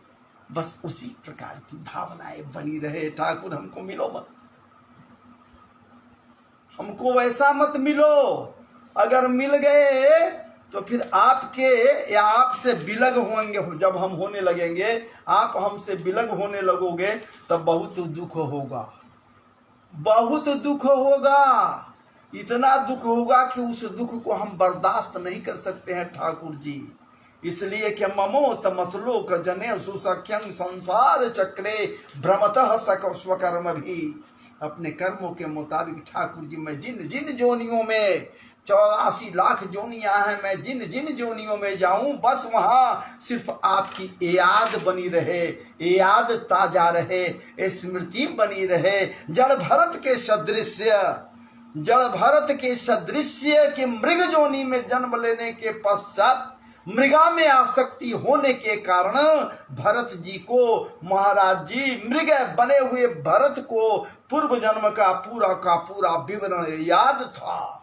बस उसी प्रकार की भावनाएं बनी रहे। ठाकुर हमको मिलो मत, हमको वैसा मत मिलो, अगर मिल गए तो फिर आपके या आपसे विलग होंगे, जब हम होने लगेंगे, आप हमसे विलग होने लगोगे तब बहुत दुख होगा, बहुत दुख होगा, इतना दुख होगा कि उस दुख को हम बर्दाश्त नहीं कर सकते हैं ठाकुर जी। इसलिए कि ममो तमसलोक जने सुसख्यं संसार चक्रे भ्रमतः स्वकर्म भी, अपने कर्मों के मुताबिक ठाकुर जी मैं जिन जिन जोनियों में 84 लाख जोनियां हैं, मैं जिन जिन जोनियों में जाऊं, बस वहां सिर्फ आपकी याद बनी रहे, याद ताजा रहे, स्मृति बनी रहे। जड़ भरत के सदृश्य, जड़ भरत के सदृश्य के मृग जोनी में जन्म लेने के पश्चात मृगा में आसक्ति होने के कारण भरत जी को, महाराज जी मृग बने हुए भरत को पूर्व जन्म का पूरा विवरण याद था,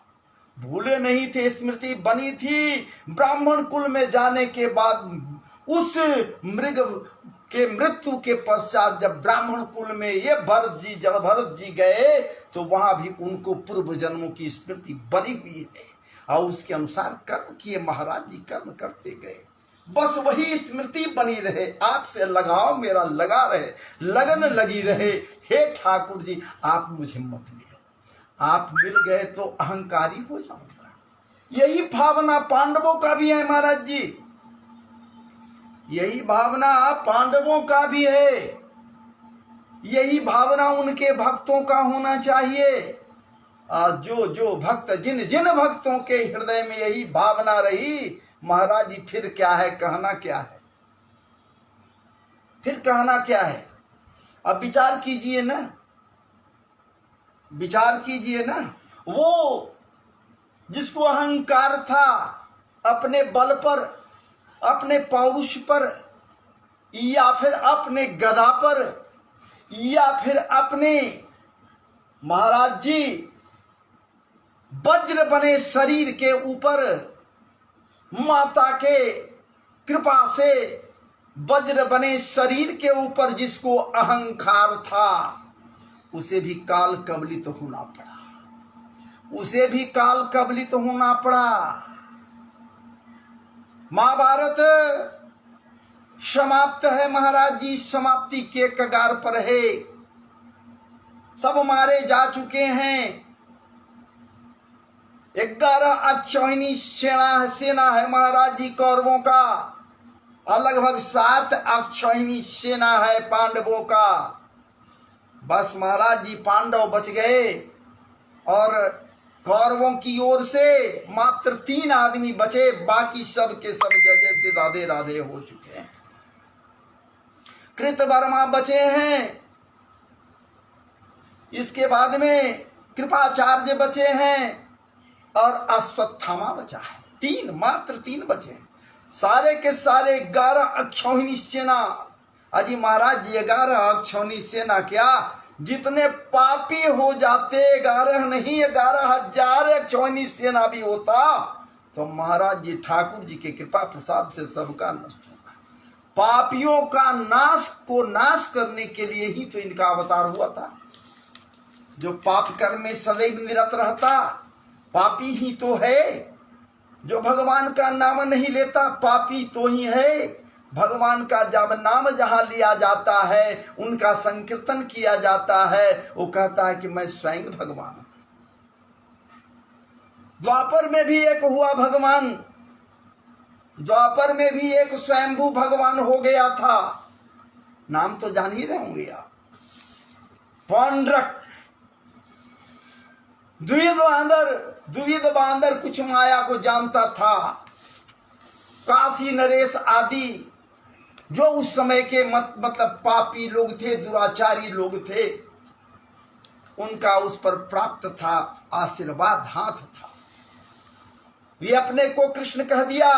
भूले नहीं थे, स्मृति बनी थी। ब्राह्मण कुल में जाने के बाद उस मृग के मृत्यु के पश्चात जब ब्राह्मण कुल में ये भरत जी, जड़ भरत जी गए तो वहां भी उनको पूर्व जन्मों की स्मृति बनी हुई है और उसके अनुसार कर्म किए महाराज जी, कर्म करते गए। बस वही स्मृति बनी रहे, आपसे लगाव मेरा लगा रहे, लगन लगी रहे। हे ठाकुर जी आप मुझे मत मिलो, आप मिल गए तो अहंकारी हो जाऊंगा। यही भावना पांडवों का भी है महाराज जी, यही भावना पांडवों का भी है, यही भावना उनके भक्तों का होना चाहिए। जो जो भक्त, जिन जिन भक्तों के हृदय में यही भावना रही, महाराज जी फिर क्या है, कहना क्या है, फिर कहना क्या है। अब विचार कीजिए ना, विचार कीजिए ना, वो जिसको अहंकार था अपने बल पर, अपने पौरुष पर, या फिर अपने गदा पर, या फिर अपने महाराज जी वज्र बने शरीर के ऊपर, माता के कृपा से वज्र बने शरीर के ऊपर जिसको अहंकार था, उसे भी काल कबलित होना पड़ा, उसे भी काल कबलित होना पड़ा। महाभारत समाप्त है महाराज जी, समाप्ति के कगार पर है, सब मारे जा चुके हैं। 11 अक्षौहिणी सेना है महाराज जी कौरवों का, और लगभग 7 अक्षौहिणी सेना है पांडवों का। बस महाराज जी पांडव बच गए, और कौरवों की ओर से मात्र 3 आदमी बचे, बाकी सब के सब जय से राधे राधे हो चुके हैं। कृतवर्मा बचे हैं, इसके बाद में कृपाचार्य बचे हैं, और अश्वत्थामा बचा है। 3, मात्र 3 बचे हैं, सारे के सारे 11 अक्षौहिणी सेना। अजी महाराज जी 11 अक्षौहिणी सेना क्या, जितने पापी हो जाते, 11 नहीं 11,000 अक्षौहिणी सेना भी होता तो महाराज जी ठाकुर जी के कृपा प्रसाद से सबका नष्ट होगा। पापियों का नाश को नाश करने के लिए ही तो इनका अवतार हुआ था। जो पाप कर्म में सदैव निरत रहता पापी ही तो है, जो भगवान का नाम नहीं लेता पापी तो ही है। भगवान का जब नाम जहां लिया जाता है, उनका संकीर्तन किया जाता है, वो कहता है कि मैं स्वयं भगवान हूं। द्वापर में भी एक हुआ भगवान, द्वापर में भी एक स्वयंभू भगवान हो गया था, नाम तो जान ही रहे होंगे आप, पौंड्रक। द्विविध बांदर कुछ माया को जानता था। काशी नरेश आदि जो उस समय के मतलब पापी लोग थे, दुराचारी लोग थे, उनका उस पर प्राप्त था आशीर्वाद, हाथ था। वे अपने को कृष्ण कह दिया,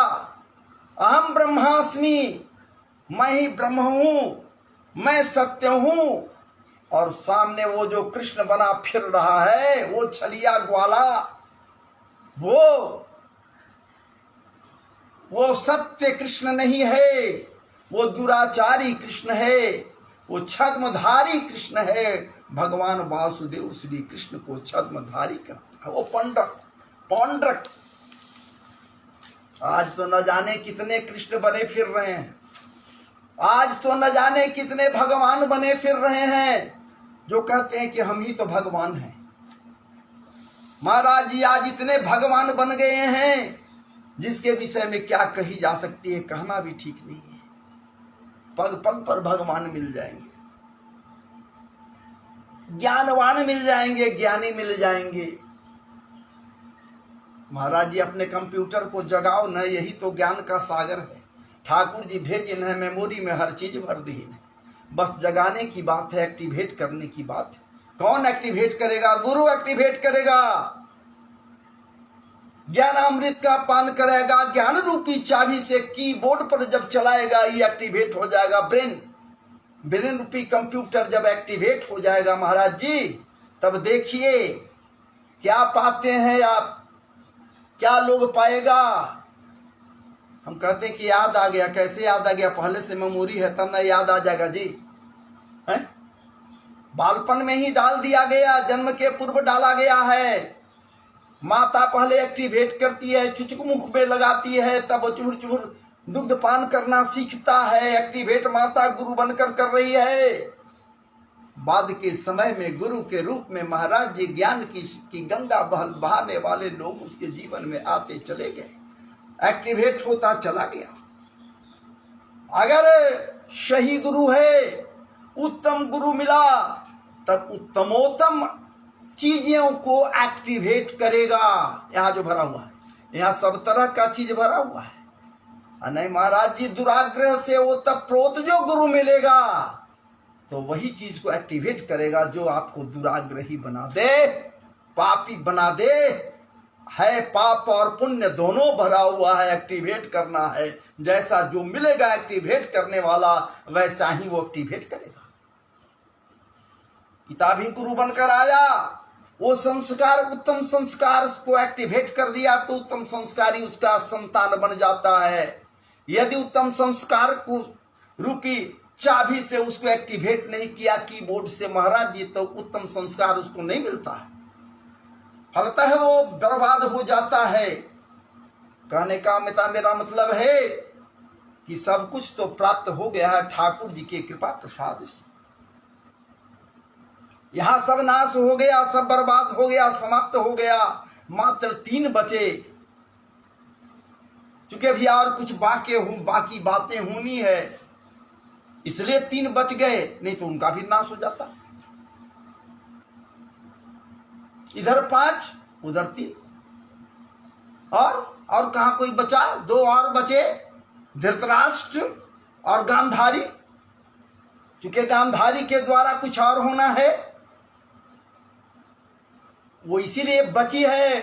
अहम ब्रह्मास्मि, मैं ही ब्रह्म हूं, मैं सत्य हूं। और सामने वो जो कृष्ण बना फिर रहा है, वो छलिया ग्वाला, वो सत्य कृष्ण नहीं है, वो दुराचारी कृष्ण है, वो छद्मधारी कृष्ण है। भगवान वासुदेव श्री कृष्ण को छद्मधारी करता है, वो पौंड्रक। आज तो न जाने कितने कृष्ण बने फिर रहे हैं, आज तो न जाने कितने भगवान बने फिर रहे हैं, जो कहते हैं कि हम ही तो भगवान हैं। महाराज जी आज इतने भगवान बन गए हैं जिसके विषय में क्या कही जा सकती है, कहना भी ठीक नहीं है। पग पग पर भगवान मिल जाएंगे, ज्ञानवान मिल जाएंगे, ज्ञानी मिल जाएंगे। महाराज जी अपने कंप्यूटर को जगाओ न, यही तो ज्ञान का सागर है। ठाकुर जी भेजे न, मेमोरी में हर चीज भर दी है, बस जगाने की बात है, एक्टिवेट करने की बात है। कौन एक्टिवेट करेगा? गुरु एक्टिवेट करेगा, ज्ञान अमृत का पान करेगा, ज्ञान रूपी चाबी से कीबोर्ड पर जब चलाएगा ये एक्टिवेट हो जाएगा। ब्रेन रूपी कंप्यूटर जब एक्टिवेट हो जाएगा महाराज जी, तब देखिए क्या पाते हैं आप, क्या लोग पाएगा। हम कहते हैं कि याद आ गया, कैसे याद आ गया? पहले से मेमोरी है तब ना याद आ जाएगा जी, है? बालपन में ही डाल दिया गया, जन्म के पूर्व डाला गया है। माता पहले एक्टिवेट करती है, चुचक मुख में लगाती है, तब चुभुर चुभुर दुग्ध पान करना सीखता है, एक्टिवेट माता गुरु बनकर कर रही है। बाद के समय में गुरु के रूप में महाराज जी ज्ञान की गंगा बहाने वाले लोग उसके जीवन में आते चले गए, एक्टिवेट होता चला गया। अगर सही गुरु है, उत्तम गुरु मिला, तब उत्तमोत्तम चीजों को एक्टिवेट करेगा। यहाँ जो भरा हुआ है, यहाँ सब तरह का चीज भरा हुआ है। नहीं महाराज जी दुराग्रह से वो तब प्रोत जो गुरु मिलेगा तो वही चीज को एक्टिवेट करेगा जो आपको दुराग्रही बना दे, पापी बना दे। है पाप और पुण्य दोनों भरा हुआ है, एक्टिवेट करना है। जैसा जो मिलेगा एक्टिवेट करने वाला, वैसा ही वो एक्टिवेट करेगा। पिता भी गुरु बनकर आया, वो संस्कार उत्तम संस्कार को एक्टिवेट कर दिया तो उत्तम संस्कारी उसका संतान बन जाता है। यदि उत्तम संस्कार को रूपी चाबी से उसको एक्टिवेट नहीं किया कीबोर्ड से महाराज जी, तो उत्तम संस्कार उसको नहीं मिलता है, फलतः वो बर्बाद हो जाता है। कहने का मेरा मतलब है कि सब कुछ तो प्राप्त हो गया है ठाकुर जी की कृपा प्रसाद से। यहां सब नाश हो गया, सब बर्बाद हो गया, समाप्त हो गया। मात्र 3 बचे, चूंकि अभी और कुछ बाकी बातें होनी है, इसलिए 3 बच गए, नहीं तो उनका भी नाश हो जाता। इधर 5 उधर 3, और कहां कोई बचा? 2 और बचे, धृतराष्ट्र और गांधारी। चूंकि गांधारी के द्वारा कुछ और होना है, वो इसीलिए बची है।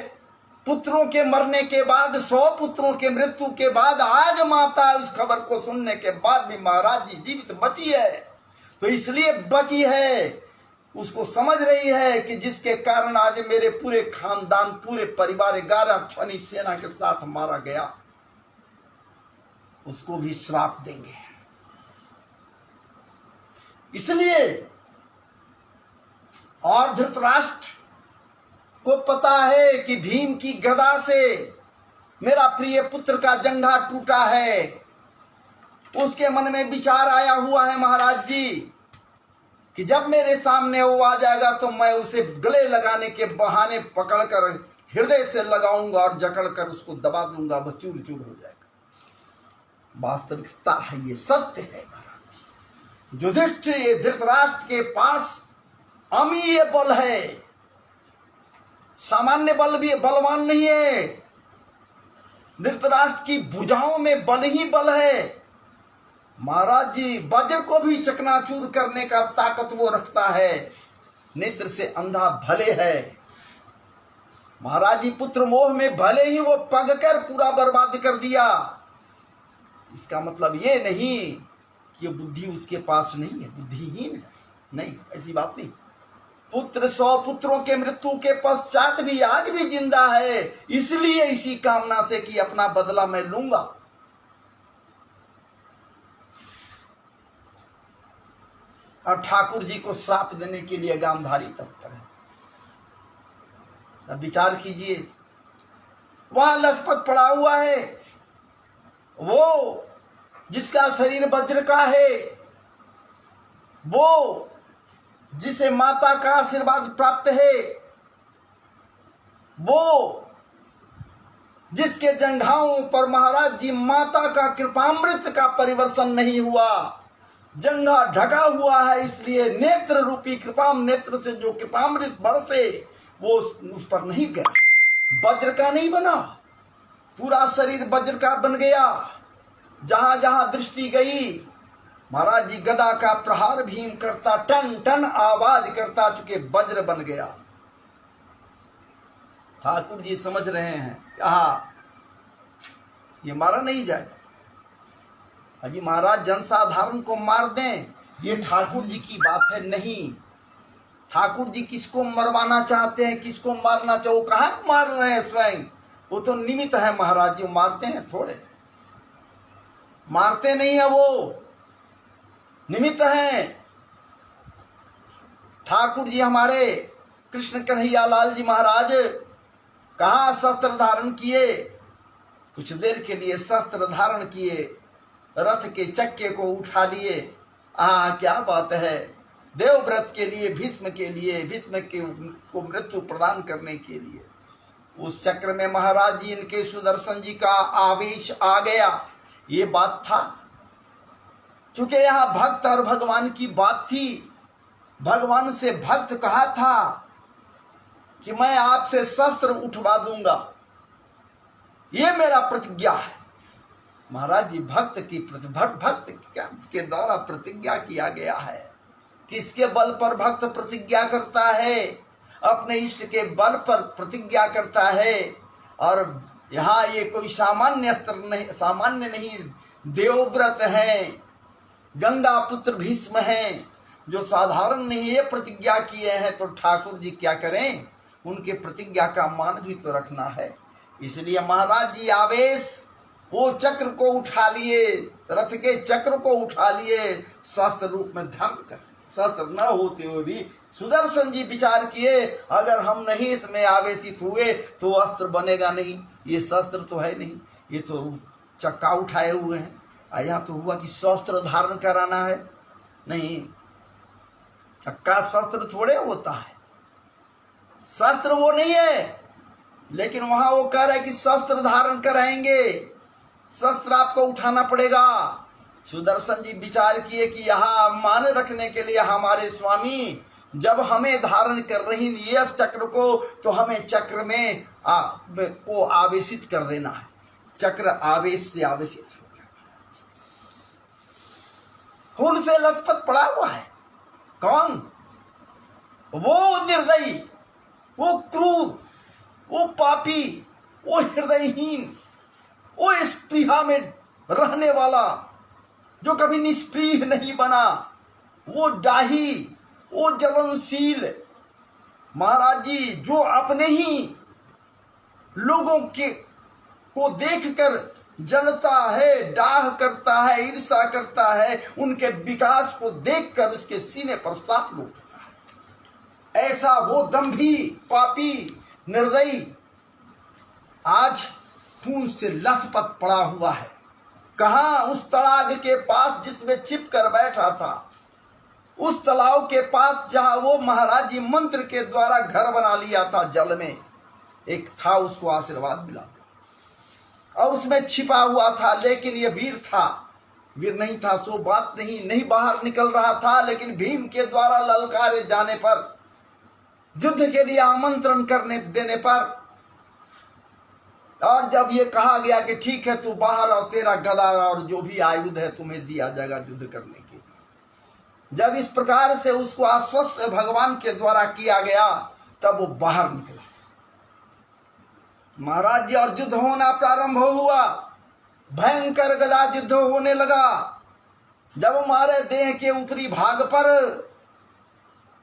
पुत्रों के मरने के बाद, 100 पुत्रों के मृत्यु के बाद, आज माता उस खबर को सुनने के बाद भी महाराज जी जीवित बची है, तो इसलिए बची है। उसको समझ रही है कि जिसके कारण आज मेरे पूरे खानदान, पूरे परिवार 11 क्षणी सेना के साथ मारा गया, उसको भी श्राप देंगे। इसलिए और धृतराष्ट्र को पता है कि भीम की गदा से मेरा प्रिय पुत्र का जंघा टूटा है। उसके मन में विचार आया हुआ है महाराज जी कि जब मेरे सामने वो आ जाएगा तो मैं उसे गले लगाने के बहाने पकड़कर हृदय से लगाऊंगा और जकड़कर उसको दबा दूंगा, वो चूर चूर हो जाएगा। वास्तविकता है, ये सत्य है महाराज जी। युधिष्ठिर धृतराष्ट्र के पास अमीय बल है, सामान्य बल भी बलवान नहीं है। धृतराष्ट्र की भुजाओं में बल ही बल है। महाराज जी वज्र को भी चकनाचूर करने का ताकत वो रखता है। नेत्र से अंधा भले है। महाराज जी पुत्र मोह में भले ही वो पग कर पूरा बर्बाद कर दिया, इसका मतलब ये नहीं कि बुद्धि उसके पास नहीं है, बुद्धिहीन है, नहीं, ऐसी बात नहीं। पुत्र 100 पुत्रों के मृत्यु के पश्चात भी आज भी जिंदा है, इसलिए इसी कामना से कि अपना बदला मैं लूंगा। और ठाकुर जी को श्राप देने के लिए गांधारी तत्पर है। अब विचार कीजिए, वहां लथपथ पड़ा हुआ है वो जिसका शरीर वज्र का है, वो जिसे माता का आशीर्वाद प्राप्त है, वो जिसके जंघाओं पर महाराज जी माता का कृपामृत का परिवर्तन नहीं हुआ, जंघा ढका हुआ है, इसलिए नेत्र रूपी कृपा नेत्र से जो कृपामृत बरसे वो उस पर नहीं गया। वज्र का नहीं बना, पूरा शरीर वज्र का बन गया। जहां जहां दृष्टि गई महाराज जी गदा का प्रहार भीम करता, टन टन आवाज करता, चुके वज्र बन गया। ठाकुर जी समझ रहे हैं, कहा ये मारा नहीं जाएगा। हाजी महाराज जनसाधारण को मार दें, ये ठाकुर जी की बात है नहीं। ठाकुर जी किसको मरवाना चाहते हैं, किसको मारना चाहे, वो कहाँ मार रहे हैं स्वयं, वो तो निमित्त है महाराज जी। मारते हैं थोड़े, मारते नहीं है, वो निमित्त हैं। ठाकुर जी हमारे कृष्ण कन्हैया लाल जी महाराज कहाँ शस्त्र धारण किए, कुछ देर के लिए शस्त्र धारण किए, रथ के चक्के को उठा लिए। क्या बात है! देवव्रत के लिए, भीष्म के लिए, भीष्म को मृत्यु प्रदान करने के लिए उस चक्र में महाराज जी इनके सुदर्शन जी का आवेश आ गया। ये बात था, क्योंकि यहाँ भक्त और भगवान की बात थी। भगवान से भक्त कहा था कि मैं आपसे शस्त्र उठवा दूंगा, ये मेरा प्रतिज्ञा है। महाराज जी भक्त के द्वारा प्रतिज्ञा किया गया है। किसके बल पर भक्त प्रतिज्ञा करता है? अपने इष्ट के बल पर प्रतिज्ञा करता है। और यहाँ ये कोई सामान्य नहीं, देवव्रत हैं, गंगा पुत्र भीष्म हैं, जो साधारण नहीं ये प्रतिज्ञा किए हैं। तो ठाकुर जी क्या करें, उनके प्रतिज्ञा का मान भी तो रखना है। इसलिए महाराज जी आवेश, वो चक्र को उठा लिए, रथ के चक्र को उठा लिए, शस्त्र रूप में धारण कर। शस्त्र न होते हुए भी सुदर्शन जी विचार किए, अगर हम नहीं इसमें आवेशित हुए तो अस्त्र बनेगा नहीं। ये शस्त्र तो है नहीं, ये तो चक्का उठाए हुए हैं। यहाँ तो हुआ कि शस्त्र धारण कराना है, नहीं, चक्का शस्त्र थोड़े होता है, शस्त्र वो नहीं है। लेकिन वहां वो कह रहा है कि शस्त्र धारण कराएंगे, शस्त्र आपको उठाना पड़ेगा। सुदर्शन जी विचार किए कि यहाँ मान रखने के लिए हमारे स्वामी जब हमें धारण कर रही ये चक्र को, तो हमें चक्र में को आवेशित कर देना है। चक्र आवेश से आवेशित हो गया, खून से लथपथ पड़ा हुआ है। कौन? वो निर्दयी, वो क्रूर, वो पापी, वो हृदयहीन, वो स्पृहा में रहने वाला, जो कभी निष्प्रिय नहीं बना, वो डाही, वो जलनशील। महाराज जी जो अपने ही लोगों को देखकर जलता है, डाह करता है, ईर्ष्या करता है, उनके विकास को देखकर उसके सीने पर सांप लौटता है। ऐसा वो दंभी, पापी, निर्दयी आज खून से लथपथ पड़ा हुआ है। कहाँ? उस तड़ाग के पास जिसमें छिप कर बैठा था, उस तालाब के पास जहां वो महाराज जी मंत्र के द्वारा घर बना लिया था, जल में एक था, उसको आशीर्वाद मिला और उसमें छिपा हुआ था। लेकिन ये वीर था, वीर नहीं था सो बात नहीं बाहर निकल रहा था। लेकिन भीम के द्वारा ललकारे जाने पर, युद्ध के लिए आमंत्रण करने देने पर, और जब ये कहा गया कि ठीक है तू बाहर और तेरा गदा और जो भी आयुध है तुम्हें दिया जाएगा युद्ध करने के लिए, जब इस प्रकार से उसको आश्वस्त भगवान के द्वारा किया गया, तब वो बाहर निकला। महाराज जी और युद्ध होना प्रारंभ हुआ, भयंकर गदा युद्ध होने लगा। जब हमारे देह के ऊपरी भाग पर,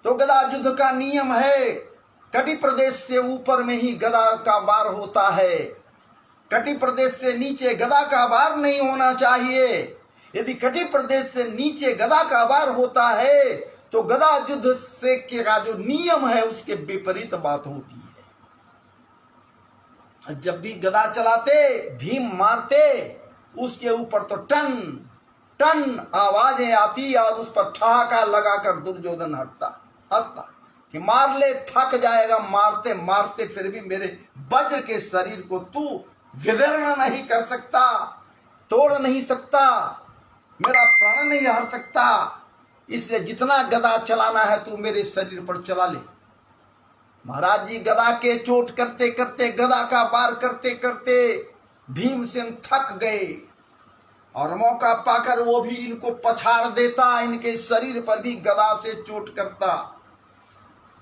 तो गदा युद्ध का नियम है, कटि प्रदेश से ऊपर में ही गदा का वार होता है, कटि प्रदेश से नीचे गदा का वार नहीं होना चाहिए। यदि कटि प्रदेश से नीचे गदा का वार होता है तो गदा युद्ध से का जो नियम है उसके विपरीत बात होती है। जब भी गदा चलाते, भीम मारते, उसके ऊपर तो टन टन आवाजें आती और उस पर ठहाका लगाकर दुर्योधन हंसता कि मार ले, थक जाएगा मारते मारते, फिर भी मेरे वज्र के शरीर को तू विदीर्ण नहीं कर सकता, तोड़ नहीं सकता, मेरा प्राण नहीं हर सकता। इसलिए जितना गदा चलाना है तू मेरे शरीर पर चला ले। महाराज जी गदा के चोट करते करते, गदा का वार करते करते भीमसेन थक गए और मौका पाकर वो भी इनको पछाड़ देता, इनके शरीर पर भी गदा से चोट करता।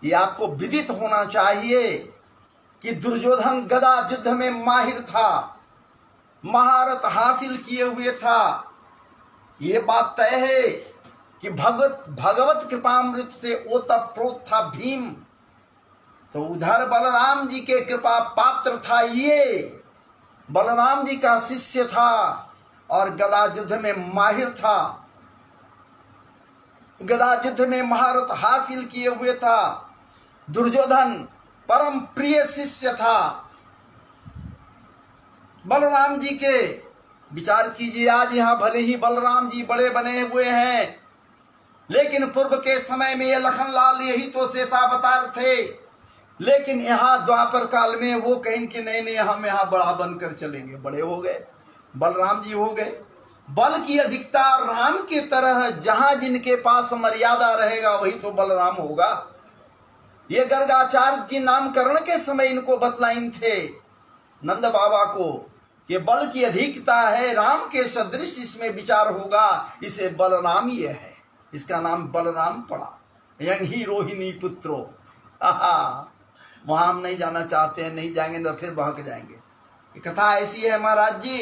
ये आपको विदित होना चाहिए कि दुर्योधन गदा युद्ध में माहिर था, महारत हासिल किए हुए था। ये बात तय है कि भगवत कृपामृत से ओतप्रोत था भीम, तो उधर बलराम जी के कृपा पात्र था। ये बलराम जी का शिष्य था और गदा युद्ध में माहिर था, गदा युद्ध में महारत हासिल किए हुए था। दुर्योधन परम प्रिय शिष्य था। बलराम जी के विचार कीजिए, आज यहाँ भले ही बलराम जी बड़े बने हुए हैं, लेकिन पूर्व के समय में ये लखनलाल यही तो शेषावतार थे। लेकिन यहाँ द्वापर काल में वो कहें कि नहीं नहीं, हम यहाँ बड़ा बनकर चलेंगे। बड़े हो गए, बलराम जी हो गए। बल की अधिकता राम की तरह, जहां जिनके पास मर्यादा रहेगा वही तो बलराम होगा। ये गर्गाचार्य जी नामकरण के समय इनको बतलाइन थे नंद बाबा को कि बल की अधिकता है, राम के सदृश इसमें विचार होगा, इसे बलराम ही है, इसका नाम बलराम पड़ा। यंग ही रोहिणी पुत्रो। वहां हम नहीं जाना चाहते हैं, नहीं जाएंगे तो फिर बहक जाएंगे। ये कथा ऐसी है महाराज जी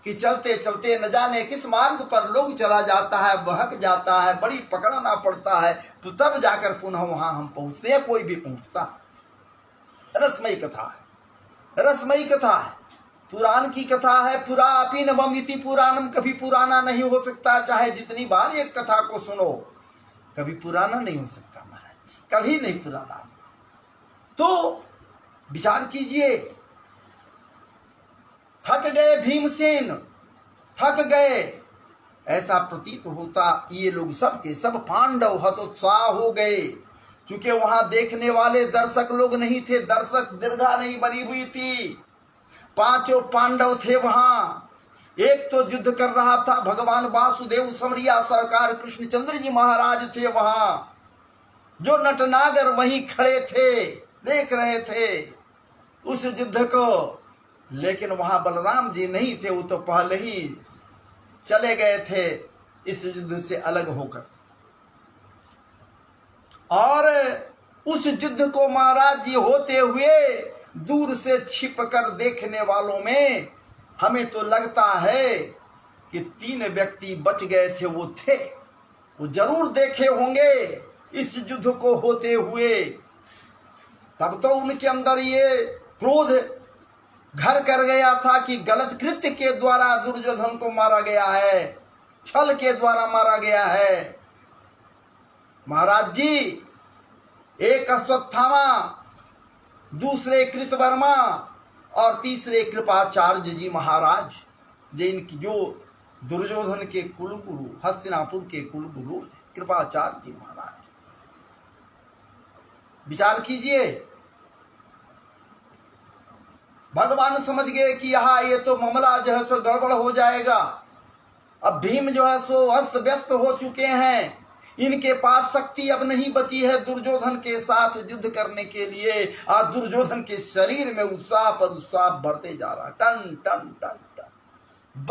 कि चलते चलते न जाने किस मार्ग पर लोग चला जाता है, बहक जाता है, बड़ी पकड़ना पड़ता है, तो तब जाकर पुनः वहां हम पहुंचते हैं, कोई भी पहुंचता। रसमयी कथा है, रसमयी कथा है, पुराण की कथा है। पुरा अपि नवम इति पुराणम, कभी पुराना नहीं हो सकता, चाहे जितनी बार एक कथा को सुनो, कभी पुराना नहीं हो सकता महाराज जी, कभी नहीं पुराना। तो विचार कीजिए, थक गए भीमसेन, थक गए, ऐसा प्रतीत होता। ये लोग सब के सब पांडव हतोत्साह हो गए, क्योंकि वहां देखने वाले दर्शक लोग नहीं थे, दर्शक दीर्घा नहीं बनी हुई थी। पांचों पांडव थे वहां। एक तो युद्ध कर रहा था भगवान वासुदेव, समरिया सरकार कृष्णचंद्र जी महाराज थे वहां, जो नटनागर वहीं खड़े थे, देख रहे थे उस युद्ध को। लेकिन वहां बलराम जी नहीं थे, वो तो पहले ही चले गए थे इस युद्ध से अलग होकर। और उस युद्ध को महाराज जी होते हुए दूर से छिप कर देखने वालों में हमें तो लगता है कि 3 व्यक्ति बच गए थे। वो जरूर देखे होंगे इस युद्ध को होते हुए। तब तो उनके अंदर ये क्रोध घर कर गया था कि गलत कृत्य के द्वारा दुर्योधन को मारा गया है, छल के द्वारा मारा गया है। महाराज जी, एक अश्वत्थामा, दूसरे कृतवर्मा और तीसरे कृपाचार्य जी महाराज, जो दुर्योधन के कुलगुरु, हस्तिनापुर के कुलगुरु कृपाचार्य जी महाराज। विचार कीजिए, भगवान समझ गए कि यहाँ ये तो मामला जो है सो गड़बड़ हो जाएगा। अब भीम जो है सो अस्त व्यस्त हो चुके हैं, इनके पास शक्ति अब नहीं बची है दुर्योधन के साथ युद्ध करने के लिए। आज दुर्योधन के शरीर में उत्साह पर उत्साह बढ़ते जा रहा है, टन टन टन टन।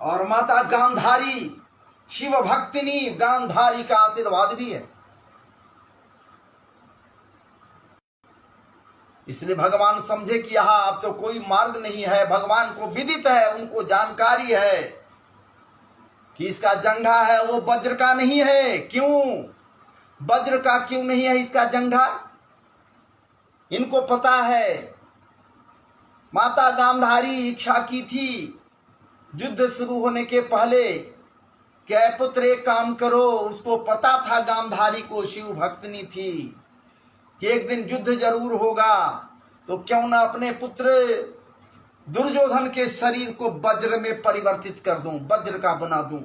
और माता गांधारी, शिव भक्तिनी गांधारी का आशीर्वाद भी है। इसलिए भगवान समझे कि यहाँ अब तो कोई मार्ग नहीं है। भगवान को विदित है, उनको जानकारी है कि इसका जंघा है वो वज्र का नहीं है। क्यों वज्र का क्यों नहीं है इसका जंघा? इनको पता है। माता गांधारी इच्छा की थी युद्ध शुरू होने के पहले कि पुत्र एक काम करो। उसको पता था, गांधारी को शिव भक्तनी थी, कि एक दिन युद्ध जरूर होगा, तो क्यों ना अपने पुत्र दुर्योधन के शरीर को वज्र में परिवर्तित कर दूं, वज्र का बना दूं।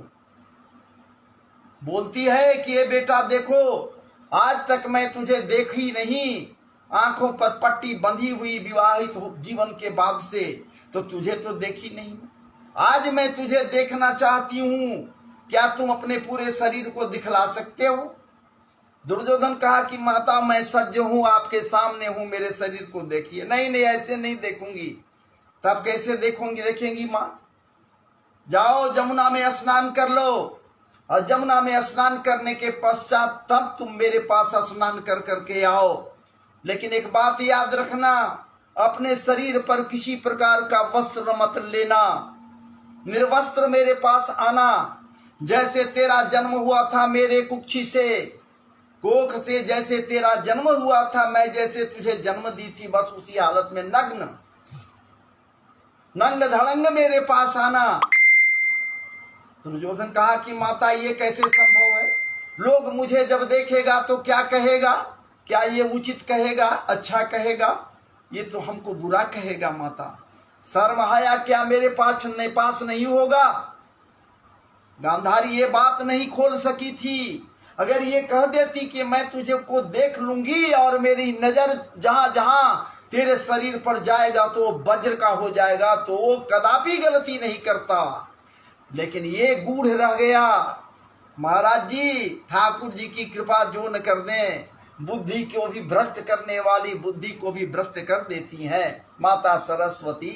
बोलती है कि ये बेटा देखो, आज तक मैं तुझे देखी नहीं, आंखों पर पट्टी बंधी हुई विवाहित जीवन के बाद से, तो तुझे तो देखी नहीं। आज मैं तुझे देखना चाहती हूं, क्या तुम अपने पूरे शरीर को दिखला सकते हो? दुर्योधन कहा कि माता मैं सज्ज हूं, आपके सामने हूं, मेरे शरीर को देखिए। नहीं नहीं, ऐसे नहीं देखूंगी। तब कैसे देखूंगी? देखेंगी मां, जाओ जमुना में स्नान कर लो, और जमुना में स्नान करने के पश्चात तब तुम मेरे पास स्नान कर करके आओ। लेकिन एक बात याद रखना, अपने शरीर पर किसी प्रकार का वस्त्र मत लेना, निर्वस्त्र मेरे पास आना। जैसे तेरा जन्म हुआ था मेरे कुक्षी से, कोख से जैसे तेरा जन्म हुआ था, मैं जैसे तुझे जन्म दी थी, बस उसी हालत में नग्न नंग धड़ंग मेरे पास आना। दुर्योधन कहा कि माता ये कैसे संभव है? लोग मुझे जब देखेगा तो क्या कहेगा? क्या ये उचित कहेगा, अच्छा कहेगा? ये तो हमको बुरा कहेगा माता। शर्म हया क्या मेरे पास नहीं होगा? गांधारी ये बात नहीं खोल सकी थी। अगर ये कह देती कि मैं तुझे को देख लूंगी और मेरी नजर जहां जहां तेरे शरीर पर जाएगा तो वज्र का हो जाएगा, तो वो कदापि गलती नहीं करता। लेकिन ये गूढ़ रह गया। महाराज जी, ठाकुर जी की कृपा जो न कर दें, बुद्धि को भी भ्रष्ट करने वाली बुद्धि को भी भ्रष्ट कर देती है। माता सरस्वती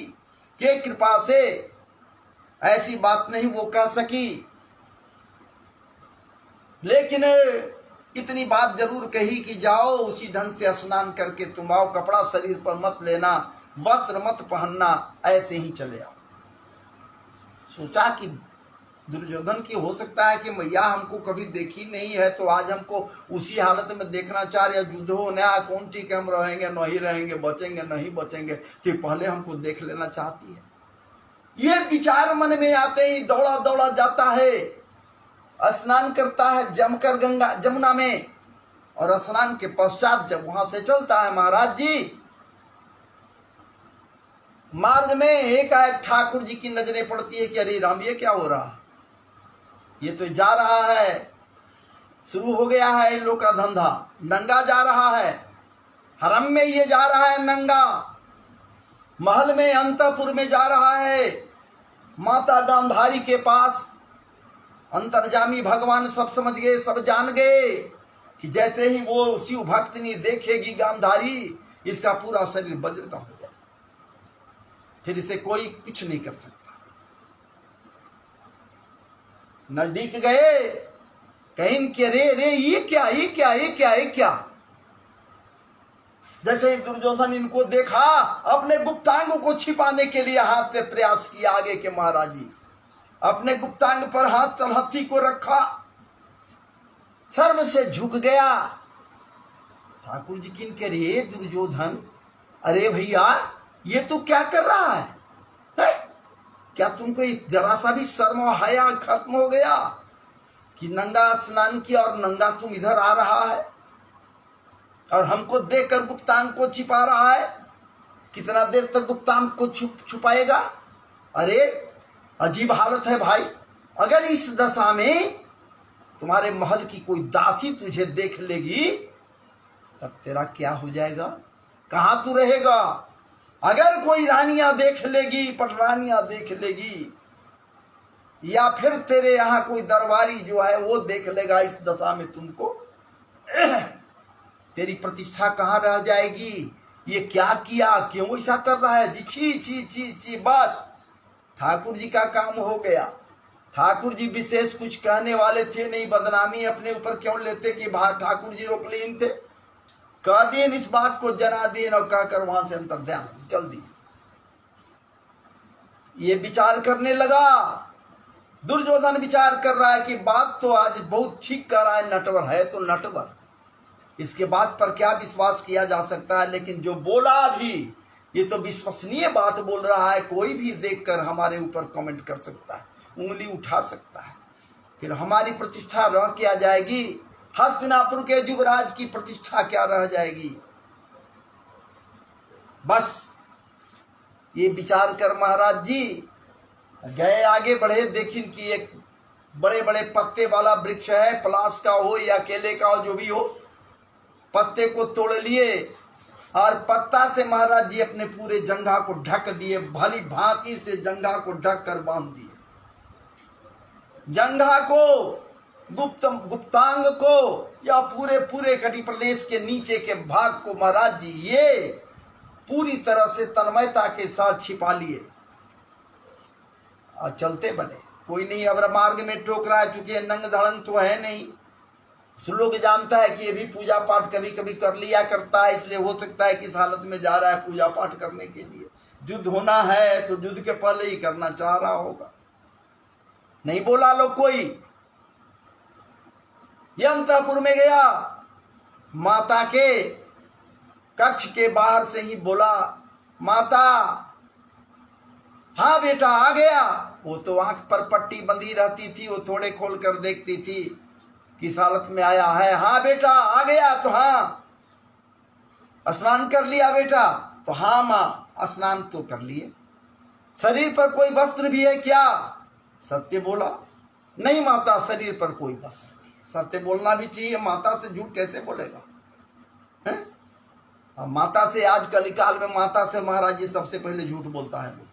के कृपा से ऐसी बात नहीं वो कह सकी। लेकिन इतनी बात जरूर कही कि जाओ उसी ढंग से स्नान करके तुम आओ, कपड़ा शरीर पर मत लेना, वस्त्र मत पहनना, ऐसे ही चले आओ। सोचा कि दुर्योधन की हो सकता है कि मैया हमको कभी देखी नहीं है तो आज हमको उसी हालत में देखना चाह रहे, युद्ध हो नया कौन ठीक है, हम रहेंगे नहीं रहेंगे, बचेंगे नहीं बचेंगे, तो पहले हमको देख लेना चाहती है। ये विचार मन में आते ही दौड़ा दौड़ा जाता है, स्नान करता है जमकर गंगा जमुना में, और स्नान के पश्चात जब वहां से चलता है महाराज जी, मार्ग में एकाएक ठाकुर जी की नजरें पड़ती है कि अरे राम ये क्या हो रहा है, ये तो जा रहा है, शुरू हो गया है इन लोग का धंधा, नंगा जा रहा है, हरम में ये जा रहा है नंगा, महल में अंतपुर में जा रहा है, माता गांधारी के पास। अंतर्जामी भगवान सब समझ गए, सब जान गए कि जैसे ही वो शिव भक्तनी देखेगी गांधारी, इसका पूरा शरीर वज्र का हो जाएगा, फिर इसे कोई कुछ नहीं कर सकता। नजदीक गए, कहीं के रे ये क्या ये क्या ये क्या ये क्या। जैसे ही दुर्योधन इनको देखा, अपने गुप्तांगों को छिपाने के लिए हाथ से प्रयास किया आगे के महाराज जी, अपने गुप्तांग पर हाथ तलहथी को रखा, सर्व से झुक गया। ठाकुर जी किन के रे दुर्योधन, अरे भैया ये तू क्या कर रहा है? क्या तुमको जरा सा भी शर्म और हया खत्म हो गया कि नंगा स्नान किया और नंगा तुम इधर आ रहा है और हमको देखकर गुप्तांग को छिपा रहा है? कितना देर तक गुप्तांग को छुपाएगा? अरे अजीब हालत है भाई। अगर इस दशा में तुम्हारे महल की कोई दासी तुझे देख लेगी तब तेरा क्या हो जाएगा? कहां तू रहेगा? अगर कोई रानियां देख लेगी, पटरानियां देख लेगी, या फिर तेरे यहां कोई दरबारी जो है वो देख लेगा, इस दशा में तुमको तेरी प्रतिष्ठा कहां रह जाएगी? ये क्या किया, क्यों ऐसा कर रहा है जी? छी छी छी छी। बस ठाकुर जी का काम हो गया। ठाकुर जी विशेष कुछ कहने वाले थे नहीं, बदनामी अपने ऊपर क्यों लेते कि बाहर ठाकुर जी रोकलीन थे। कह दिए इस बात को, जना दिन, और कहकर वहां से अंतर ध्यान चल दिए। ये विचार करने लगा, दुर्योधन विचार कर रहा है कि बात तो आज बहुत ठीक कर रहा है, नटवर है तो नटवर, इसके बात पर क्या विश्वास किया जा सकता है। लेकिन जो बोला भी, ये तो विश्वसनीय बात बोल रहा है, कोई भी देखकर हमारे ऊपर कमेंट कर सकता है, उंगली उठा सकता है, फिर हमारी प्रतिष्ठा रह क्या जाएगी? हस्तिनापुर के युवराज की प्रतिष्ठा क्या रह जाएगी? बस ये विचार कर महाराज जी गए, आगे बढ़े। देखिन कि एक बड़े बड़े पत्ते वाला वृक्ष है, पलाश का हो या केले का हो, जो भी हो, पत्ते को तोड़ लिए और पत्ता से महाराज जी अपने पूरे जंघा को ढक दिए, भली भांति से जंघा को ढक कर बांध दिए। जंघा को, गुप्तांग को, या पूरे पूरे कटि प्रदेश के नीचे के भाग को महाराज जी ये पूरी तरह से तन्मयता के साथ छिपा लिए और चलते बने। कोई नहीं अब मार्ग में टोक रहा है, चूंकि नंग धड़ंग तो है नहीं। लोग जानता है कि ये भी पूजा पाठ कभी कभी कर लिया करता है, इसलिए हो सकता है कि इस हालत में जा रहा है पूजा पाठ करने के लिए। युद्ध होना है तो युद्ध के पहले ही करना चाह रहा होगा। नहीं बोला लोग कोई। ये अंतपुर में गया, माता के कक्ष के बाहर से ही बोला, माता हाँ बेटा आ गया। वो तो आंख पर पट्टी बंधी रहती थी, वो थोड़े खोल कर देखती थी किस हालत में आया है। हाँ बेटा आ गया, तो हाँ। स्नान कर लिया बेटा? तो हाँ माँ स्नान तो कर लिए। शरीर पर कोई वस्त्र भी है क्या? सत्य बोला। नहीं माता, शरीर पर कोई वस्त्र नहीं है। सत्य बोलना भी चाहिए, माता से झूठ कैसे बोलेगा? है? अब माता से आजकल काल में माता से महाराज जी सबसे पहले झूठ बोलता है लोग।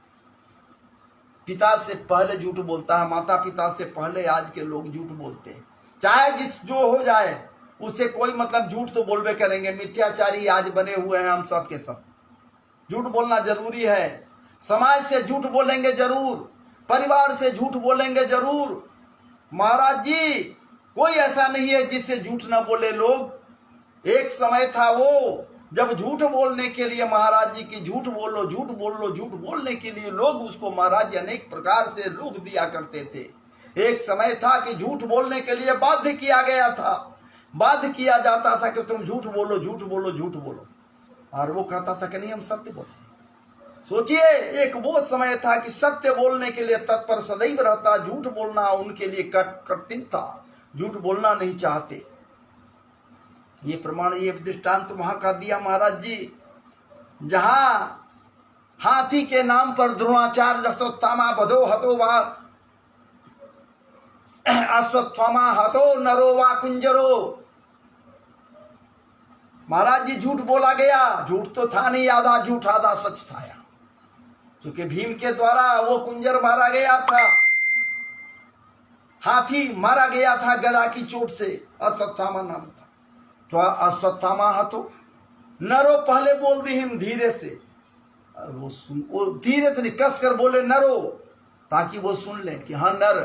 पिता से पहले झूठ बोलता है, माता पिता से पहले आज के लोग झूठ बोलते हैं। चाहे जिस जो हो जाए उससे कोई मतलब, झूठ तो बोलबे करेंगे। मिथ्याचारी आज बने हुए हैं हम सब के सब। झूठ बोलना जरूरी है। समाज से झूठ बोलेंगे जरूर, परिवार से झूठ बोलेंगे जरूर। महाराज जी कोई ऐसा नहीं है जिससे झूठ ना बोले लोग। एक समय था वो जब झूठ बोलने के लिए महाराज जी की झूठ बोलो झूठ बोल लो, झूठ बोलने के लिए लोग उसको महाराज जी अनेक प्रकार से लोग दिया करते थे। एक समय था कि झूठ बोलने के लिए बाध्य किया गया था, बाध्य किया जाता था कि तुम झूठ बोलो झूठ बोलो झूठ बोलो, और वो कहता था कि नहीं हम सत्य बोले। सोचिए, एक वो समय था कि सत्य बोलने के लिए तत्पर सदैव रहता, झूठ बोलना उनके लिए कठिन था, झूठ बोलना नहीं चाहते। ये प्रमाण, ये दृष्टांत वहां का दिया महाराज जी, जहां हाथी के नाम पर द्रोणाचार्य अश्वत्थामा बधो हतो वा अश्वत्थामा हतो नरो वा कुंजरो। महाराज जी झूठ बोला गया, झूठ तो था नहीं, आधा झूठ आधा सच था। क्योंकि भीम के द्वारा वो कुंजर मारा गया था, हाथी मारा गया था गदा की चोट से, अश्वत्थामा नाम था। तो अश्वत्थामा हतो नरो, पहले बोल दी हिम धीरे से, वो धीरे से कस कर बोले नरो, ताकि वो सुन ले कि हाँ नर।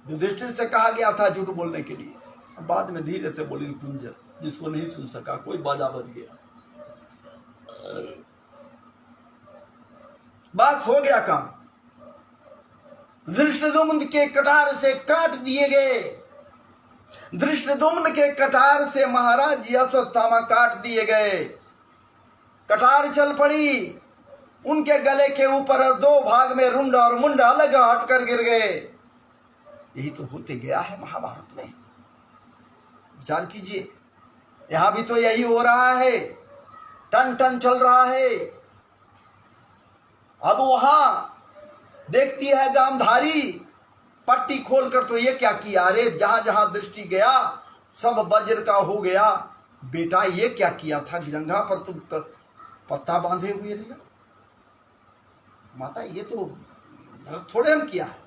युधिष्ठिर से कहा गया था झूठ बोलने के लिए, बाद में धीरे से बोली कुंजर, जिसको नहीं सुन सका, कोई बाजा बज गया, बस हो गया काम। धृष्टद्युम्न के कटार से काट दिए गए, धृष्टद्युम्न के कटार से महाराज जी अश्वत्थामा काट दिए गए। कटार चल पड़ी, उनके गले के ऊपर दो भाग में रुंड और मुंड अलग हटकर गिर गए। यही तो होते गया है महाभारत में, विचार कीजिए। यहां भी तो यही हो रहा है, टन टन चल रहा है। अब वहां देखती है गांधारी, पट्टी खोलकर तो ये क्या किया, अरे जहां जहां दृष्टि गया सब वज्र का हो गया। बेटा ये क्या किया था, जंघा पर तुम पत्ता बांधे हुए रहे। माता ये तो थोड़े हम किया है,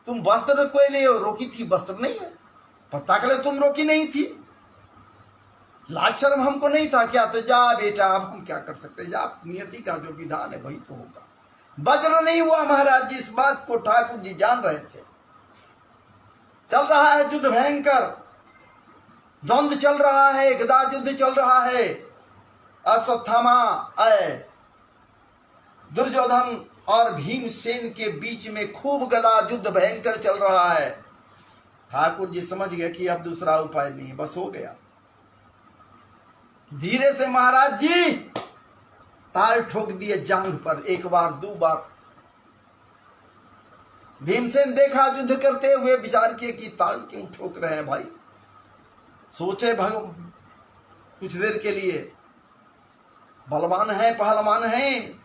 तुम वस्त्र कोई नहीं रोकी थी, वस्त्र नहीं है, पत्ता के लिए तुम रोकी नहीं थी, लाज शर्म हमको नहीं था क्या? तो जा बेटा, अब हम क्या कर सकते, जा, नियति का जो विधान है वही तो होगा। वज्र नहीं हुआ महाराज जी, इस बात को ठाकुर जी जान रहे थे। चल रहा है युद्ध भयंकर, द्वंद्व चल रहा है, गदा युद्ध चल रहा है। अश्वत्थामा दुर्योधन और भीमसेन के बीच में खूब गदा युद्ध भयंकर चल रहा है। ठाकुर जी समझ गए कि अब दूसरा उपाय नहीं, बस हो गया। धीरे से महाराज जी ताल ठोक दिए जांघ पर, एक बार दो बार। भीमसेन देखा युद्ध करते हुए, विचार किए कि ताल क्यों ठोक रहे हैं भाई। सोचे कुछ देर के लिए, बलवान है, पहलवान है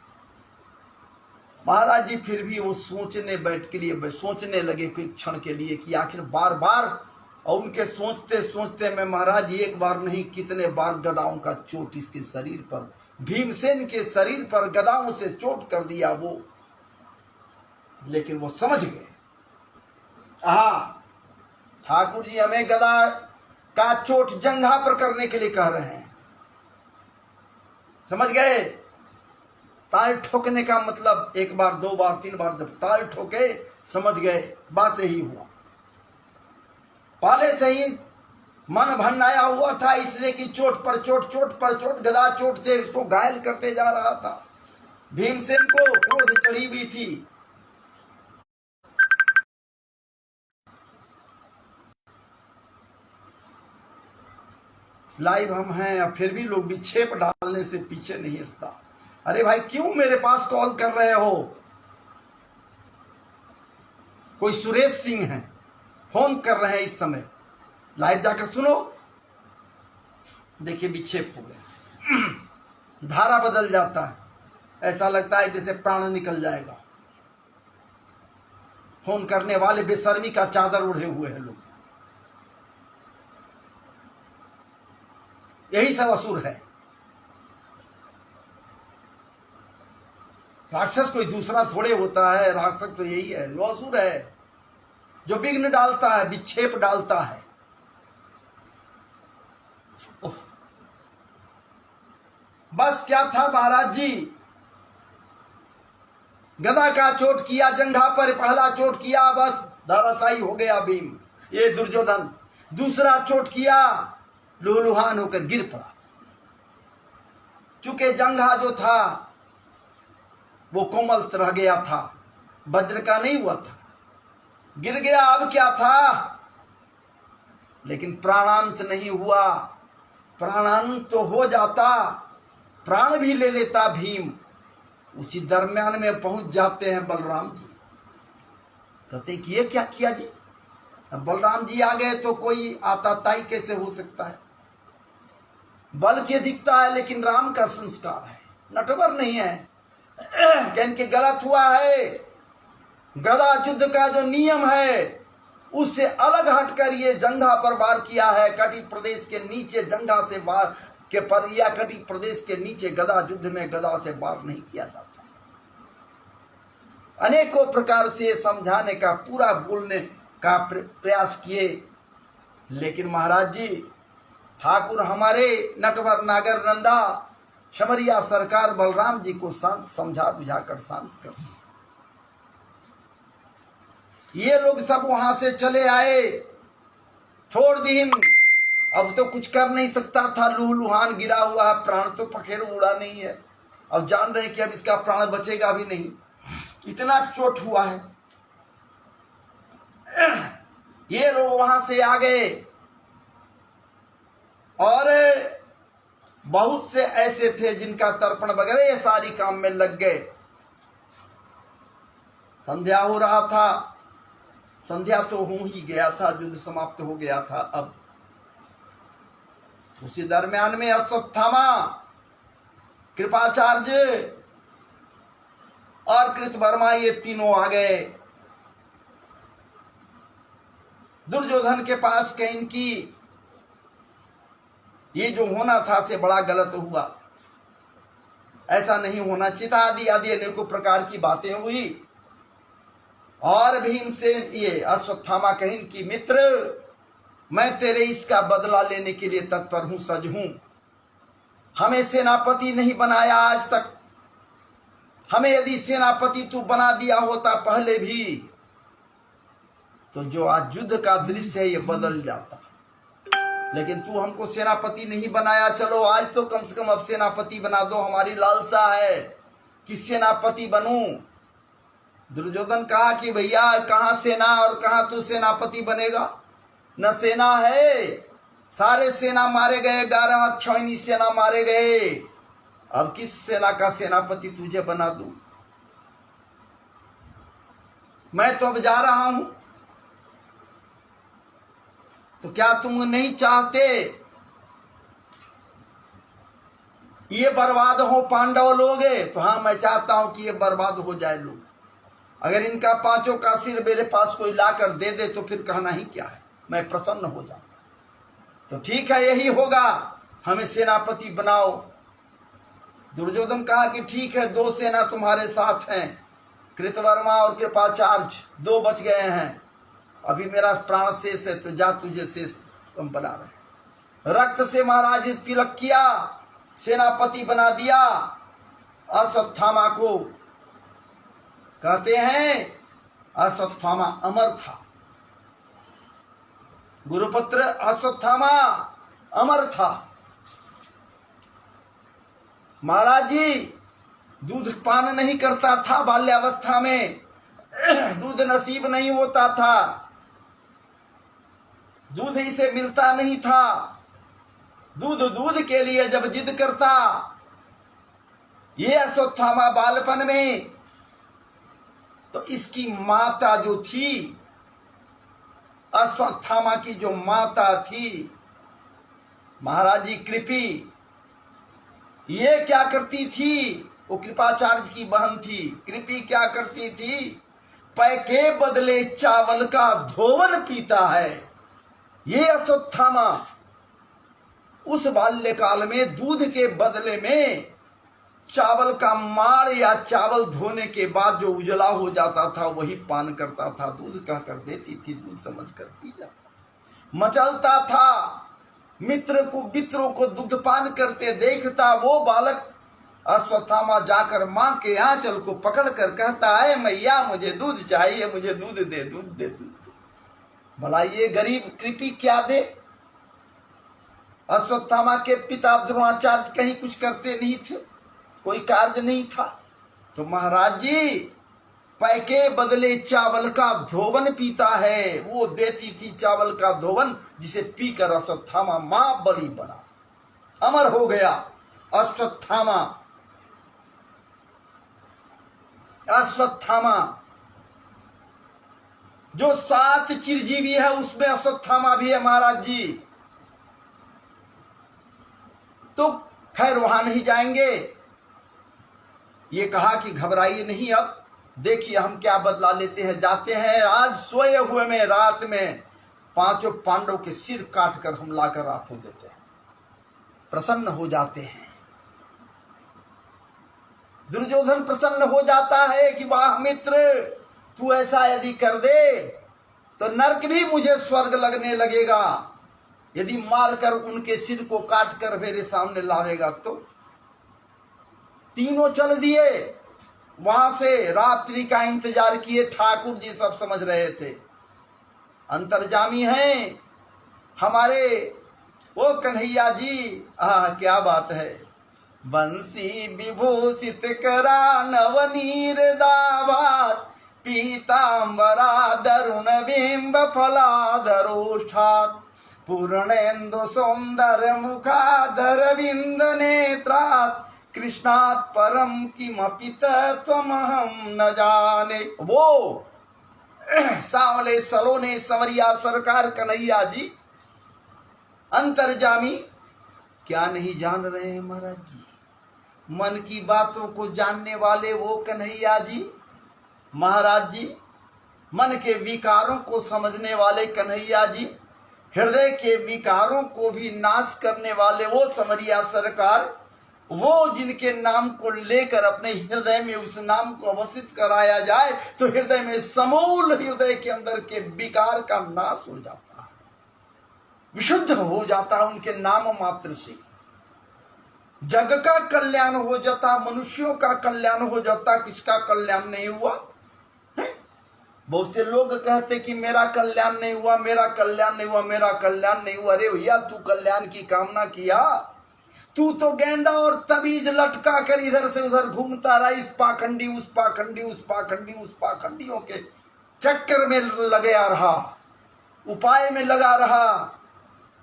महाराज जी। फिर भी वो सोचने बैठ के लिए सोचने लगे कोई क्षण के लिए कि आखिर बार बार, और उनके सोचते सोचते में महाराज जी एक बार नहीं कितने बार गदाओं का चोट इसके शरीर पर, भीमसेन के शरीर पर गदाओं से चोट कर दिया वो। लेकिन वो समझ गए, ठाकुर जी हमें गदा का चोट जंघा पर करने के लिए कह रहे हैं। समझ गए, ताल ठोकने का मतलब एक बार दो बार तीन बार, जब ताल ठोके समझ गए, बात यही हुआ। पहले से ही मन भन्नाया हुआ था, इसलिए कि चोट पर चोट, चोट पर चोट, गदा चोट से इसको घायल करते जा रहा था। भीमसेन को क्रोध चढ़ी हुई थी। लाइव हम हैं, अब फिर भी लोग विक्षेप डालने से पीछे नहीं हटता। अरे भाई क्यों मेरे पास कॉल कर रहे हो? कोई सुरेश सिंह है, फोन कर रहे हैं इस समय, लाइव जाकर सुनो। देखिए विक्षेप हो गया, धारा बदल जाता है। ऐसा लगता है जैसे प्राण निकल जाएगा। फोन करने वाले बेशर्मी का चादर ओढ़े हुए हैं लोग। यही सब असुर है। राक्षस कोई दूसरा थोड़े होता है, राक्षस तो यही है, जो असुर है, जो विघ्न डालता है, विक्षेप डालता है। बस क्या था महाराज जी, गदा का चोट किया जंघा पर, पहला चोट किया बस धराशायी हो गया भीम, ये दुर्योधन। दूसरा चोट किया, लूलुहान होकर गिर पड़ा। चूंकि जंघा जो था वो कोमल रह गया था, वज्र का नहीं हुआ था, गिर गया। अब क्या था, लेकिन प्राणांत नहीं हुआ। प्राणांत तो हो जाता, प्राण भी ले लेता भीम। उसी दरम्यान में पहुंच जाते हैं बलराम जी। कहते कि ये क्या किया जी, अब बलराम जी आ गए तो कोई आताताई कैसे हो सकता है। बल के दिखता है लेकिन राम का संस्कार है, नटवर नहीं है। कि गलत हुआ है, गदा युद्ध का जो नियम है उससे अलग हटकर ये जंघा पर वार किया है। कटी प्रदेश के नीचे जंघा से वार के पर, या कटी प्रदेश के नीचे गदा युद्ध में गदा से वार नहीं किया जाता। अनेकों प्रकार से समझाने का, पूरा बोलने का प्रयास किए, लेकिन महाराज जी ठाकुर हमारे नटवर नागर नंदा शमरिया सरकार बलराम जी को शांत समझा बुझाकर शांत कर। ये लोग सब वहां से चले आए, छोड़ दीन। अब तो कुछ कर नहीं सकता था, लूहलुहान गिरा हुआ है, प्राण तो पखेरु उड़ा नहीं है। अब जान रहे कि अब इसका प्राण बचेगा भी नहीं, इतना चोट हुआ है। ये लोग वहां से आ गए और बहुत से ऐसे थे जिनका तर्पण वगैरह ये सारी काम में लग गए। संध्या हो रहा था, संध्या तो हो ही गया था, युद्ध समाप्त हो गया था। अब उसी दरम्यान में अश्वत्थामा, कृपाचार्य और कृतवर्मा ये तीनों आ गए दुर्योधन के पास। कहीं की ये जो होना था से बड़ा गलत हुआ, ऐसा नहीं होना, चिता आदि आदि अनेकों प्रकार की बातें हुई। और भीमसेन ये अश्वत्थामा कहीं की मित्र, मैं तेरे इसका बदला लेने के लिए तत्पर हूं, सज हूं। हमें सेनापति नहीं बनाया आज तक, हमें यदि सेनापति तू बना दिया होता पहले भी तो जो आज युद्ध का दृश्य है ये बदल जाता। लेकिन तू हमको सेनापति नहीं बनाया, चलो आज तो कम से कम अब सेनापति बना दो, हमारी लालसा है कि सेनापति बनूं। दुर्योधन कहा कि भैया कहां सेना और कहां तू सेनापति बनेगा, न सेना है, सारे सेना मारे गए, 11 अक्षौहिणी सेना मारे गए, अब किस सेना का सेनापति तुझे बना दूं। मैं तो अब जा रहा हूं, तो क्या तुम नहीं चाहते ये बर्बाद हो पांडव लोग? तो हाँ, मैं चाहता हूं कि ये बर्बाद हो जाए लोग। अगर इनका पांचों का सिर मेरे पास कोई लाकर दे दे तो फिर कहना ही क्या है, मैं प्रसन्न हो जाऊं। तो ठीक है, यही होगा, हमें सेनापति बनाओ। दुर्योधन कहा कि ठीक है, 2 सेना तुम्हारे साथ हैं, कृतवर्मा और कृपाचार्य 2 बच गए हैं, अभी मेरा प्राण शेष है, तो जा, तुझे शेष हम बना रहे। रक्त से महाराज तिलक किया, सेनापति बना दिया अश्वत्थामा को। कहते हैं अश्वत्थामा अमर था, गुरुपुत्र अश्वत्थामा अमर था। महाराज जी दूध पान नहीं करता था, बाल्यावस्था में दूध नसीब नहीं होता था, दूध इसे मिलता नहीं था। दूध के लिए जब जिद करता, ये अश्वत्थामा बालपन में, तो इसकी माता जो थी, अश्वत्थामा की जो माता थी महाराज जी कृपी, ये क्या करती थी, वो कृपाचार्य की बहन थी। कृपी क्या करती थी? पै के बदले चावल का धोवन पीता है। ये अश्वत्थामा उस बाल्यकाल में दूध के बदले में चावल का माड़ या चावल धोने के बाद जो उजला हो जाता था वही पान करता था। दूध कह कर देती थी, दूध समझ कर पी जाता। मचलता था, मित्रों को दूधपान करते देखता वो बालक अश्वत्थामा जाकर माँ के आंचल को पकड़ कर कहता है, मैया मुझे दूध चाहिए, मुझे दूध दे, दूध दे, दूध दे। भला ये गरीब कृपी क्या दे? अश्वत्थामा के पिता द्रोणाचार्य कहीं कुछ करते नहीं थे, कोई कार्य नहीं था। तो महाराज जी पै के बदले चावल का धोवन पीता है। वो देती थी चावल का धोवन, जिसे पीकर अश्वत्थामा महाबली बना, अमर हो गया। अश्वत्थामा जो 7 चिरजीवी है उसमें अश्वत्थामा भी है महाराज जी। तो खैर वहां नहीं जाएंगे। ये कहा कि घबराइए नहीं, अब देखिए हम क्या बदला लेते हैं। जाते हैं आज सोए हुए में रात में 5 पांडव के सिर काट कर हम लाकर आपको देते हैं। प्रसन्न हो जाते हैं। दुर्योधन प्रसन्न हो जाता है कि वाह मित्र, तू ऐसा यदि कर दे तो नरक भी मुझे स्वर्ग लगने लगेगा। यदि मारकर उनके सिर को काट कर मेरे सामने लावेगा तो। तीनों चल दिए वहां से, रात्रि का इंतजार किए। ठाकुर जी सब समझ रहे थे, अंतर्जामी हैं हमारे वो कन्हैया जी। क्या बात है। बंसी विभूषित करा नवनीर दावात, पीतांबरा दरुण बिंब फलाधरोष्ठात्, पूर्णेन्दु सौंदर्य मुखाधर बिंद नेत्रात्, कृष्णात् परम किमपि तत्त्वमहं न जाने। वो सांवले सलोने संवरिया सरकार कन्हैया जी अंतर्जामी क्या नहीं जान रहे हैं महाराज जी? मन की बातों को जानने वाले वो कन्हैया जी महाराज जी, मन के विकारों को समझने वाले कन्हैया जी, हृदय के विकारों को भी नाश करने वाले वो संवरिया सरकार, वो जिनके नाम को लेकर अपने हृदय में उस नाम को अवस्थित कराया जाए तो हृदय में समूल हृदय के अंदर के विकार का नाश हो जाता है, विशुद्ध हो जाता है उनके नाम मात्र से। जग का कल्याण हो जाता, मनुष्यों का कल्याण हो जाता, किसका कल्याण नहीं हुआ? बहुत से लोग कहते कि मेरा कल्याण नहीं हुआ, मेरा कल्याण नहीं हुआ, मेरा कल्याण नहीं हुआ। अरे भैया, तू कल्याण की कामना किया? तू तो गेंडा और तबीज लटका कर इधर से उधर घूमता रहा, इस पाखंडी उस पाखंडी, उस पाखंडी उस पाखंडियों के चक्कर में लगा रहा, उपाय में लगा रहा,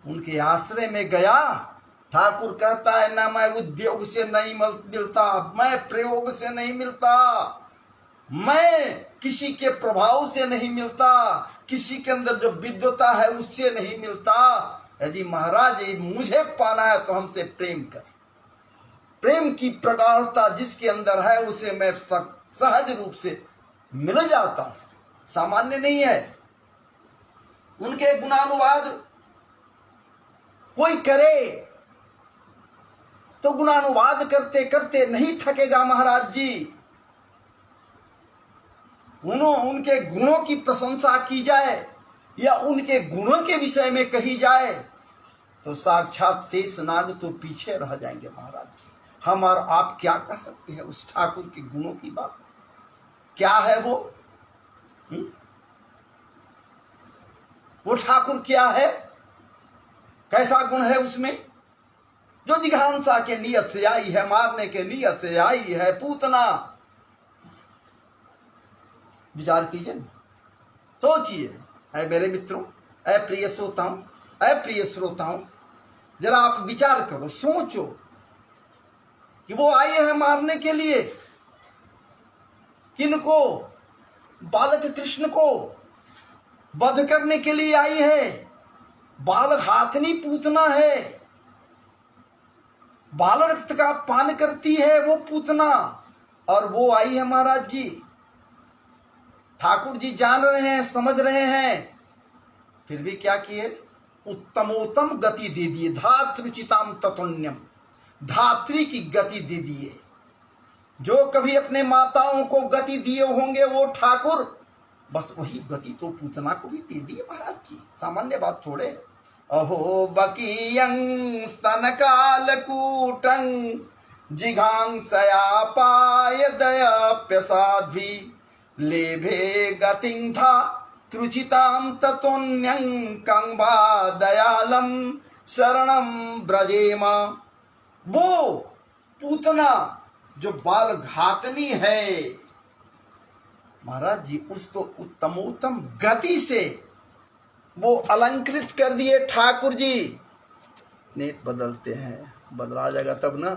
उनके आश्रय में गया। ठाकुर कहता है ना, मैं उद्योग से नहीं मिलता, मैं प्रयोग से नहीं मिलता, मैं किसी के प्रभाव से नहीं मिलता, किसी के अंदर जो विद्वता है उससे नहीं मिलता। यदि महाराज मुझे पाना है तो हमसे प्रेम कर। प्रेम की प्रगाढ़ता जिसके अंदर है उसे मैं सहज रूप से मिल जाता हूं, सामान्य नहीं है। उनके गुणानुवाद कोई करे तो गुणानुवाद करते करते नहीं थकेगा महाराज जी। उनके गुणों की प्रशंसा की जाए या उनके गुणों के विषय में कही जाए तो साक्षात शेषनाग तो पीछे रह जाएंगे महाराज जी। हम और आप क्या कर सकते हैं उस ठाकुर के गुणों की बात? क्या है वो? वो ठाकुर क्या है? कैसा गुण है उसमें? जो जिघांसा के नियत से आई है, मारने के नियत से आई है पूतना। विचार कीजिए, सोचिए। ऐ मेरे मित्रों, ऐ प्रिय श्रोताओं, ऐ प्रिय श्रोताओं, जरा आप विचार करो, सोचो कि वो आए हैं मारने के लिए किनको? बालक कृष्ण को वध करने के लिए आई है। बालक हाथनी पूतना है, बाल रक्त का पान करती है वो पूतना, और वो आई है महाराज जी। ठाकुर जी जान रहे हैं, समझ रहे हैं, फिर भी क्या किए, उत्तमोत्तम गति दे दिए, धातृचिताम ततुन्यम, धात्री की गति दे दिए। जो कभी अपने माताओं को गति दिए होंगे वो ठाकुर, बस वही गति तो पूतना को भी दे दिए महाराज जी, सामान्य बात थोड़े। अहो बकीयं स्तनकालकूटं जिघांसयापायदयप्यसाध्वी लेभे गतिं धा त्रुचितां ततोन्यं कं वा दयालं शरणं ब्रजेम। वो पूतना जो बाल घातनी है महाराज जी, उसको उत्तमोत्तम गति से वो अलंकृत कर दिए ठाकुर जी। नेट बदलते हैं, बदला जाएगा तब ना।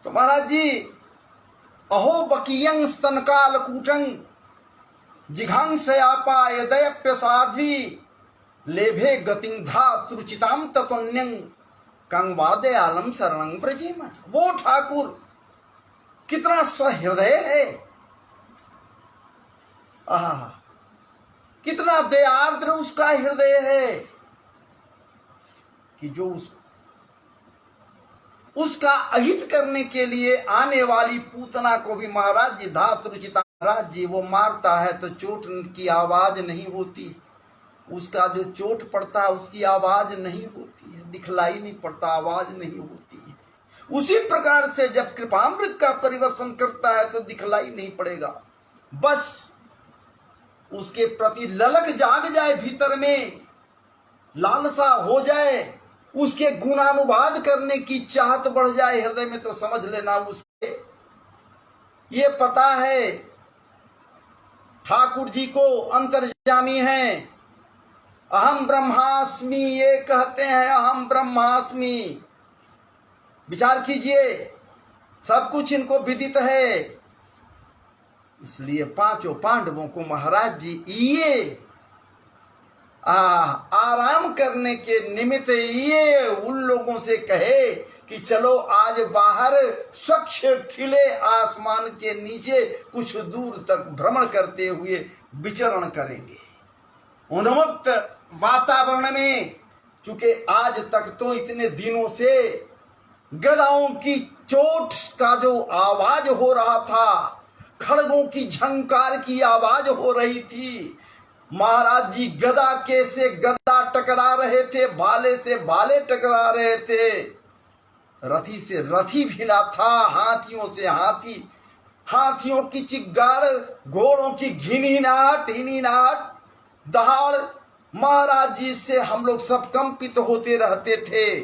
तो महाराज जी, अहो बकीयं स्तनकालकूटं जिघांसयापायदयप्य साध्वी लेभे गतिं धातृचितां ततोन्यं कं वा दयालं शरणं ब्रजेम। वो ठाकुर कितना सहृदय है, आहा, कितना दयार्द्र उसका हृदय है कि जो उसका अहित करने के लिए आने वाली पूतना को भी महाराज जी धातृचिता, महाराज जी वो मारता है तो चोट की आवाज नहीं होती, उसका जो चोट पड़ता है उसकी आवाज नहीं होती है, दिखलाई नहीं पड़ता, आवाज नहीं होती है। उसी प्रकार से जब कृपामृत का परिवर्तन करता है तो दिखलाई नहीं पड़ेगा, बस उसके प्रति ललक जाग जाए, भीतर में लालसा हो जाए, उसके गुणानुवाद करने की चाहत बढ़ जाए हृदय में, तो समझ लेना उसके ये पता है ठाकुर जी को अंतर्यामी है। अहम ब्रह्मास्मि ये कहते हैं, अहम ब्रह्मास्मि। विचार कीजिए, सब कुछ इनको विदित है। इसलिए पांचों पांडवों को महाराज जी ये आराम करने के निमित्त ये उन लोगों से कहे कि चलो आज बाहर स्वच्छ खिले आसमान के नीचे कुछ दूर तक भ्रमण करते हुए विचरण करेंगे उन्मुक्त वातावरण में। चूंकि आज तक तो इतने दिनों से गदाओं की चोट का जो आवाज हो रहा था, खड़गों की झंकार की आवाज हो रही थी, महाराज जी गदा के से गदा टकरा रहे थे, भाले से भाले टकरा रहे थे, रथी से रथी भिड़ा था, हाथियों से हाथी, हाथियों की चिग्गाड़, घोड़ों की घिनहिनाहट, हिनहिनाहट, दहाड़, महाराज जी से हम लोग सब कंपित होते रहते थे।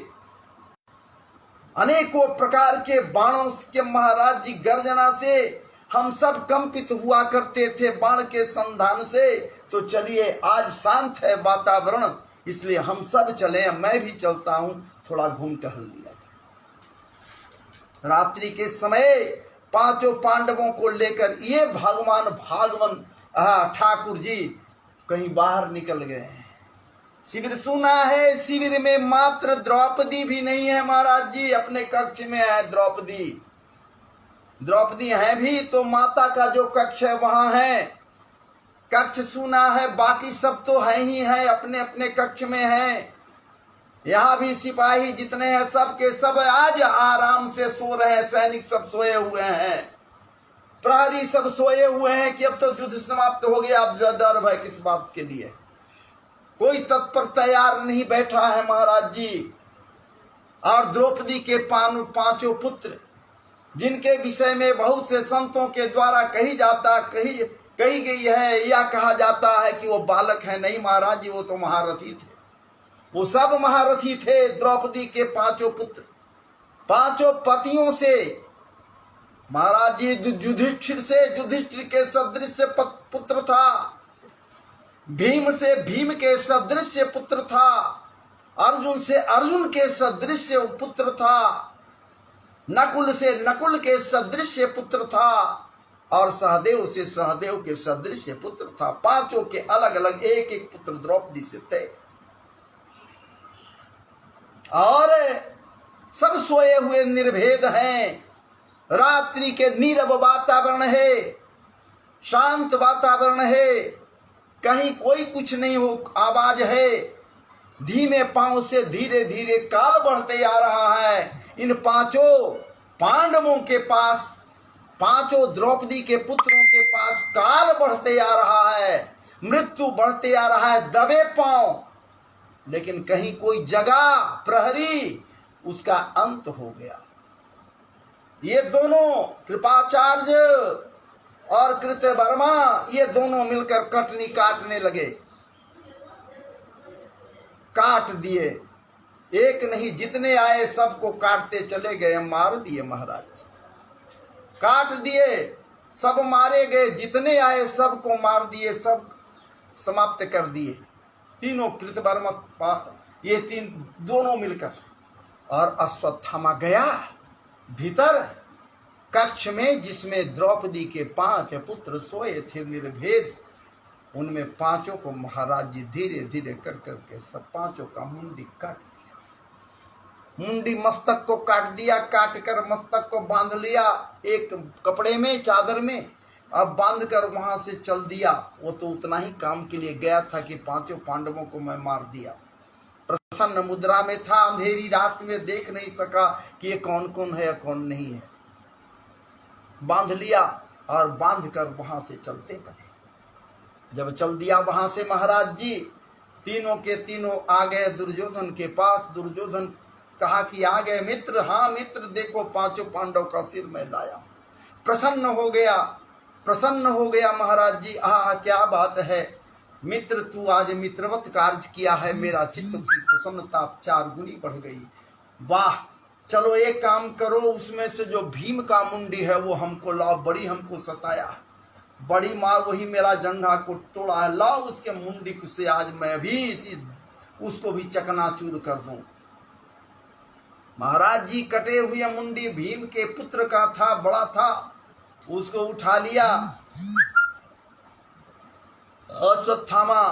अनेकों प्रकार के बाणों के महाराज जी गर्जना से हम सब कंपित हुआ करते थे, बाण के संधान से। तो चलिए आज शांत है वातावरण, इसलिए हम सब चले, मैं भी चलता हूं, थोड़ा घूम टहल लिया जाए। रात्रि के समय पांचों पांडवों को लेकर ये भगवान भागवन ठाकुर जी कहीं बाहर निकल गए हैं। शिविर सुना है, शिविर में मात्र द्रौपदी भी नहीं है महाराज जी, अपने कक्ष में है द्रौपदी। द्रौपदी है भी तो माता का जो कक्ष है वहां है, कक्ष सुना है, बाकी सब तो है ही है, अपने अपने कक्ष में है। यहाँ भी सिपाही जितने हैं सब के सब आज आराम से सो रहे हैं, सैनिक सब सोए हुए हैं, प्रहरी सब सोए हुए हैं कि अब तो युद्ध समाप्त हो गया, अब डर भय किस बात के लिए, कोई तत्पर तैयार नहीं बैठा है महाराज जी। और द्रौपदी के पांचों पुत्र जिनके विषय में बहुत से संतों के द्वारा कही गई है या कहा जाता है कि वो बालक है, नहीं महाराज जी, वो तो महारथी थे, वो सब महारथी थे। द्रौपदी के पांचों पुत्र, पांचों पतियों से महाराज जी युधिष्ठिर के सदृश से पुत्र था, भीम से भीम के सदृश पुत्र था, अर्जुन से अर्जुन के सदृश पुत्र था, नकुल से नकुल के सदृश पुत्र था और सहदेव से सहदेव के सदृश पुत्र था। पांचों के अलग अलग एक एक पुत्र द्रौपदी से थे और सब सोए हुए निर्भेद हैं। रात्रि के नीरव वातावरण है, शांत वातावरण है, कहीं कोई कुछ नहीं हो, आवाज है। धीमे पांव से धीरे धीरे काल बढ़ते आ रहा है। इन पांचों पांडवों के पास, पांचों द्रौपदी के पुत्रों के पास काल बढ़ते आ रहा है, मृत्यु बढ़ते आ रहा है दबे पांव, लेकिन कहीं कोई जगह प्रहरी, उसका अंत हो गया। ये दोनों कृपाचार्य और कृतवर्मा, ये दोनों मिलकर कटनी काटने लगे, काट दिए। एक नहीं, जितने आए सबको काटते चले गए, मार दिए महाराज, काट दिए, सब मारे गए। जितने आए सबको मार दिए, सब समाप्त कर दिए, तीनों कृतवर्मा, ये तीन दोनों मिलकर। और अश्वत्थामा गया भीतर कक्ष में, जिसमें द्रौपदी के 5 पुत्र सोए थे निर्भेद। उनमें पांचों को महाराज जी धीरे धीरे कर करके सब पांचों का मुंडी काट दिया। मुंडी मस्तक को काट दिया, काट कर मस्तक को बांध लिया एक कपड़े में, चादर में, अब बांध कर वहां से चल दिया। वो तो उतना ही काम के लिए गया था कि पांचों पांडवों को मैं मार दिया। प्रसन्न मुद्रा में था, अंधेरी रात में देख नहीं सका कि ये कौन कौन है या कौन नहीं है। बांध लिया और बांध कर वहां से चलते बने। जब चल दिया वहां से महाराज जी, तीनों के तीनों आ गए दुर्योधन के पास। दुर्योधन कहा कि आ गए मित्र। हाँ मित्र, देखो पांचों पांडव का सिर मैं लाया। प्रसन्न हो गया, प्रसन्न हो गया महाराज जी। आह क्या बात है मित्र, तू आज मित्रवत कार्य किया है, मेरा चित्त की प्रसन्नता 4 गुनी बढ़ गई। वाह, चलो एक काम करो, उसमें से जो भीम का मुंडी है वो हमको लाओ, बड़ी हमको सताया, बड़ी मार वही मेरा जंघा को तोड़ा है, लाओ उसके मुंडी से आज मैं भी इसी उसको भी चकनाचूर कर दूं। महाराज जी कटे हुए मुंडी भीम के पुत्र का था, बड़ा था, उसको उठा लिया। अश्वत्थामा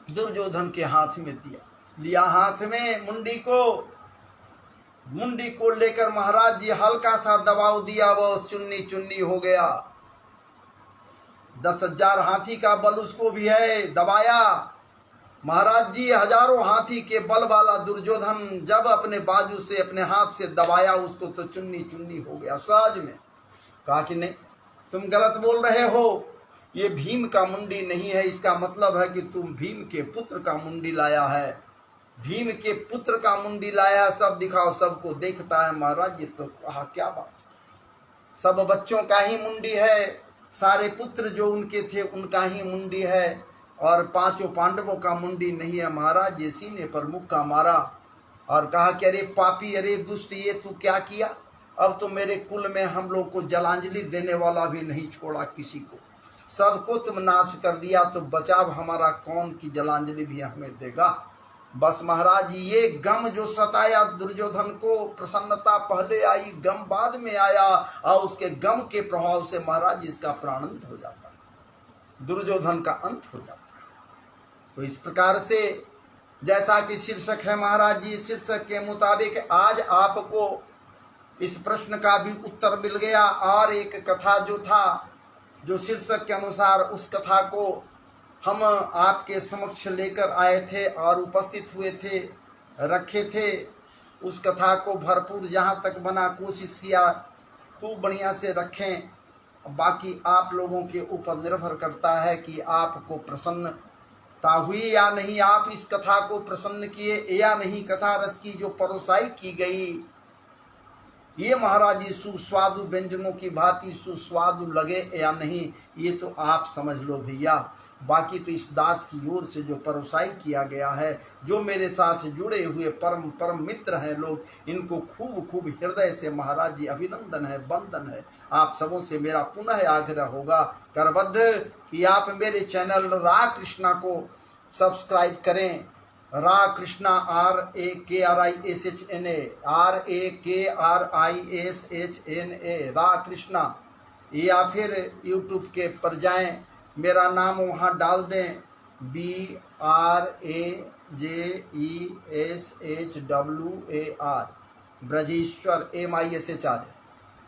दुर्योधन के हाथ में लिया हाथ में मुंडी को लेकर महाराज जी हल्का सा दबाव दिया, वो चुन्नी चुन्नी हो गया। 10,000 हाथी का बल उसको भी है, दबाया। महाराज जी हजारों हाथी के बल वाला दुर्योधन जब अपने बाजू से, अपने हाथ से दबाया उसको, तो चुन्नी चुन्नी हो गया सहज में। कहा कि नहीं, तुम गलत बोल रहे हो, ये भीम का मुंडी नहीं है, इसका मतलब है कि तुम भीम के पुत्र का मुंडी लाया है, भीम के पुत्र का मुंडी लाया, सब दिखाओ। सबको देखता है महाराज जी, तो कहा क्या बात, सब बच्चों का ही मुंडी है, सारे पुत्र जो उनके थे उनका ही मुंडी है, और पांचों पांडवों का मुंडी नहीं है। महाराज जी सीने पर मुक्का मारा और कहा कि अरे पापी, अरे दुष्ट, ये तू क्या किया, अब तो मेरे कुल में हम लोग को जलांजलि देने वाला भी नहीं छोड़ा, किसी को, सबको तुम नाश कर दिया, तो बचाव हमारा कौन की जलांजलि भी हमें देगा। बस महाराज जी ये गम जो सताया दुर्योधन को, प्रसन्नता पहले आई, गम बाद में आया, और उसके गम के प्रभाव से महाराज जी इसका प्राणांत हो जाता है, दुर्योधन का अंत हो जाता है। तो इस प्रकार से जैसा कि शीर्षक है महाराज जी, शीर्षक के मुताबिक आज आपको इस प्रश्न का भी उत्तर मिल गया। और एक कथा जो था, जो शीर्षक के अनुसार, उस कथा को हम आपके समक्ष लेकर आए थे और उपस्थित हुए थे, रखे थे। उस कथा को भरपूर जहाँ तक बना कोशिश किया, खूब बढ़िया से रखें। बाकी आप लोगों के ऊपर निर्भर करता है कि आपको प्रसन्नता हुई या नहीं, आप इस कथा को प्रसन्न किए या नहीं। कथा रस की जो परोसाई की गई ये महाराज जी सुस्वादु व्यंजनों की भांति सुस्वादु लगे या नहीं, ये तो आप समझ लो भैया। बाकी तो इस दास की ओर से जो परोसाई किया गया है, जो मेरे साथ जुड़े हुए परम परम मित्र हैं लोग, इनको खूब खूब हृदय से महाराज जी अभिनंदन है, वंदन है। आप सबों से मेरा पुनः आग्रह होगा करबद्ध कि आप मेरे चैनल रा कृष्णा को सब्सक्राइब करें। रा कृष्णा RAKRISHNA RAKRISHNA रा कृष्णा, या फिर यूट्यूब के पर जाएं, मेरा नाम वहाँ डाल दें BRAJESHWAR ब्रजेश्वर MISHR।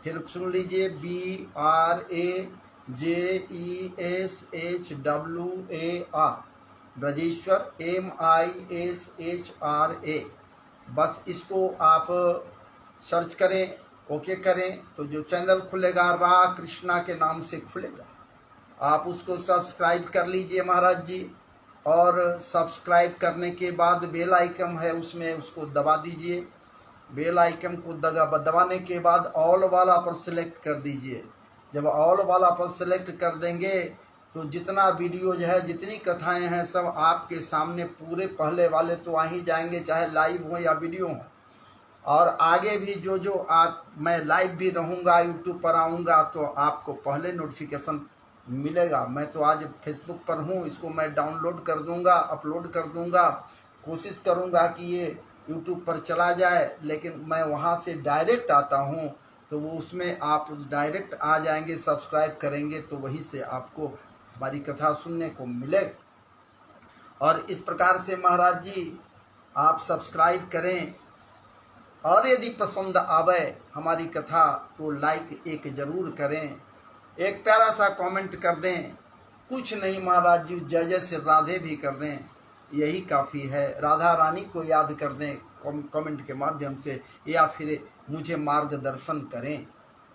फिर सुन लीजिए BRAJESHWAR ब्रजेश्वर MISHRA। बस इसको आप सर्च करें, ओके करें, तो जो चैनल खुलेगा रा कृष्णा के नाम से खुलेगा। आप उसको सब्सक्राइब कर लीजिए महाराज जी, और सब्सक्राइब करने के बाद बेल आइकन है उसमें उसको दबा दीजिए। बेल आइकन को दबाने के बाद ऑल वाला पर सिलेक्ट कर दीजिए। जब ऑल वाला पर सिलेक्ट कर देंगे तो जितना वीडियोज है, जितनी कथाएं हैं, सब आपके सामने पूरे पहले वाले तो आ ही जाएंगे, चाहे लाइव हो या वीडियो हो। और आगे भी जो जो मैं लाइव भी रहूँगा, यूट्यूब पर आऊँगा, तो आपको पहले नोटिफिकेशन मिलेगा। मैं तो आज फेसबुक पर हूँ, इसको मैं डाउनलोड कर दूँगा, अपलोड कर दूँगा। कोशिश करूँगा कि ये यूट्यूब पर चला जाए, लेकिन मैं वहाँ से डायरेक्ट आता हूँ, तो वो उसमें आप डायरेक्ट आ जाएंगे, सब्सक्राइब करेंगे तो वहीं से आपको हमारी कथा सुनने को मिलेगा। और इस प्रकार से महाराज जी आप सब्सक्राइब करें, और यदि पसंद आवे हमारी कथा तो लाइक एक जरूर करें, एक प्यारा सा कमेंट कर दें। कुछ नहीं महाराज जी, जय जय श्री राधे भी कर दें, यही काफ़ी है। राधा रानी को याद कर दें कमेंट के माध्यम से, या फिर मुझे मार्गदर्शन करें।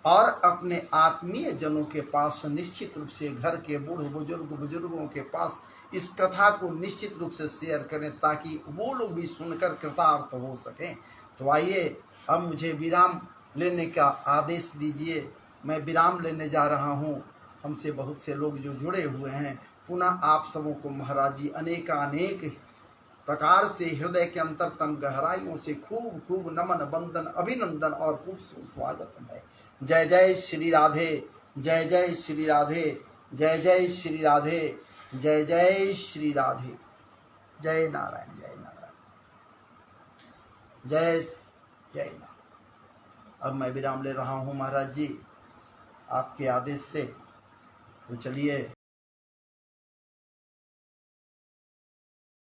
और अपने आत्मीय जनों के पास निश्चित रूप से, घर के बूढ़ बुजुर्गों के पास इस कथा को निश्चित रूप से शेयर करें, ताकि वो लोग भी सुनकर कृतार्थ हो सकें। तो आइए, अब मुझे विराम लेने का आदेश दीजिए। मैं विराम लेने जा रहा हूँ। हमसे बहुत से लोग जो जुड़े हुए हैं, पुनः आप सबों को महाराज जी अनेकानेक प्रकार से हृदय के अंतरतम गहराइयों से खूब खूब नमन, वंदन, अभिनंदन और खूब सुस्वागत है। जय जय श्री राधे, जय जय श्री राधे, जय जय श्री राधे, जय जय श्री राधे। जय नारायण, जय नारायण, जय जय नारायण। अब मैं विराम ले रहा हूँ महाराज जी, आपके आदेश से। तो चलिए।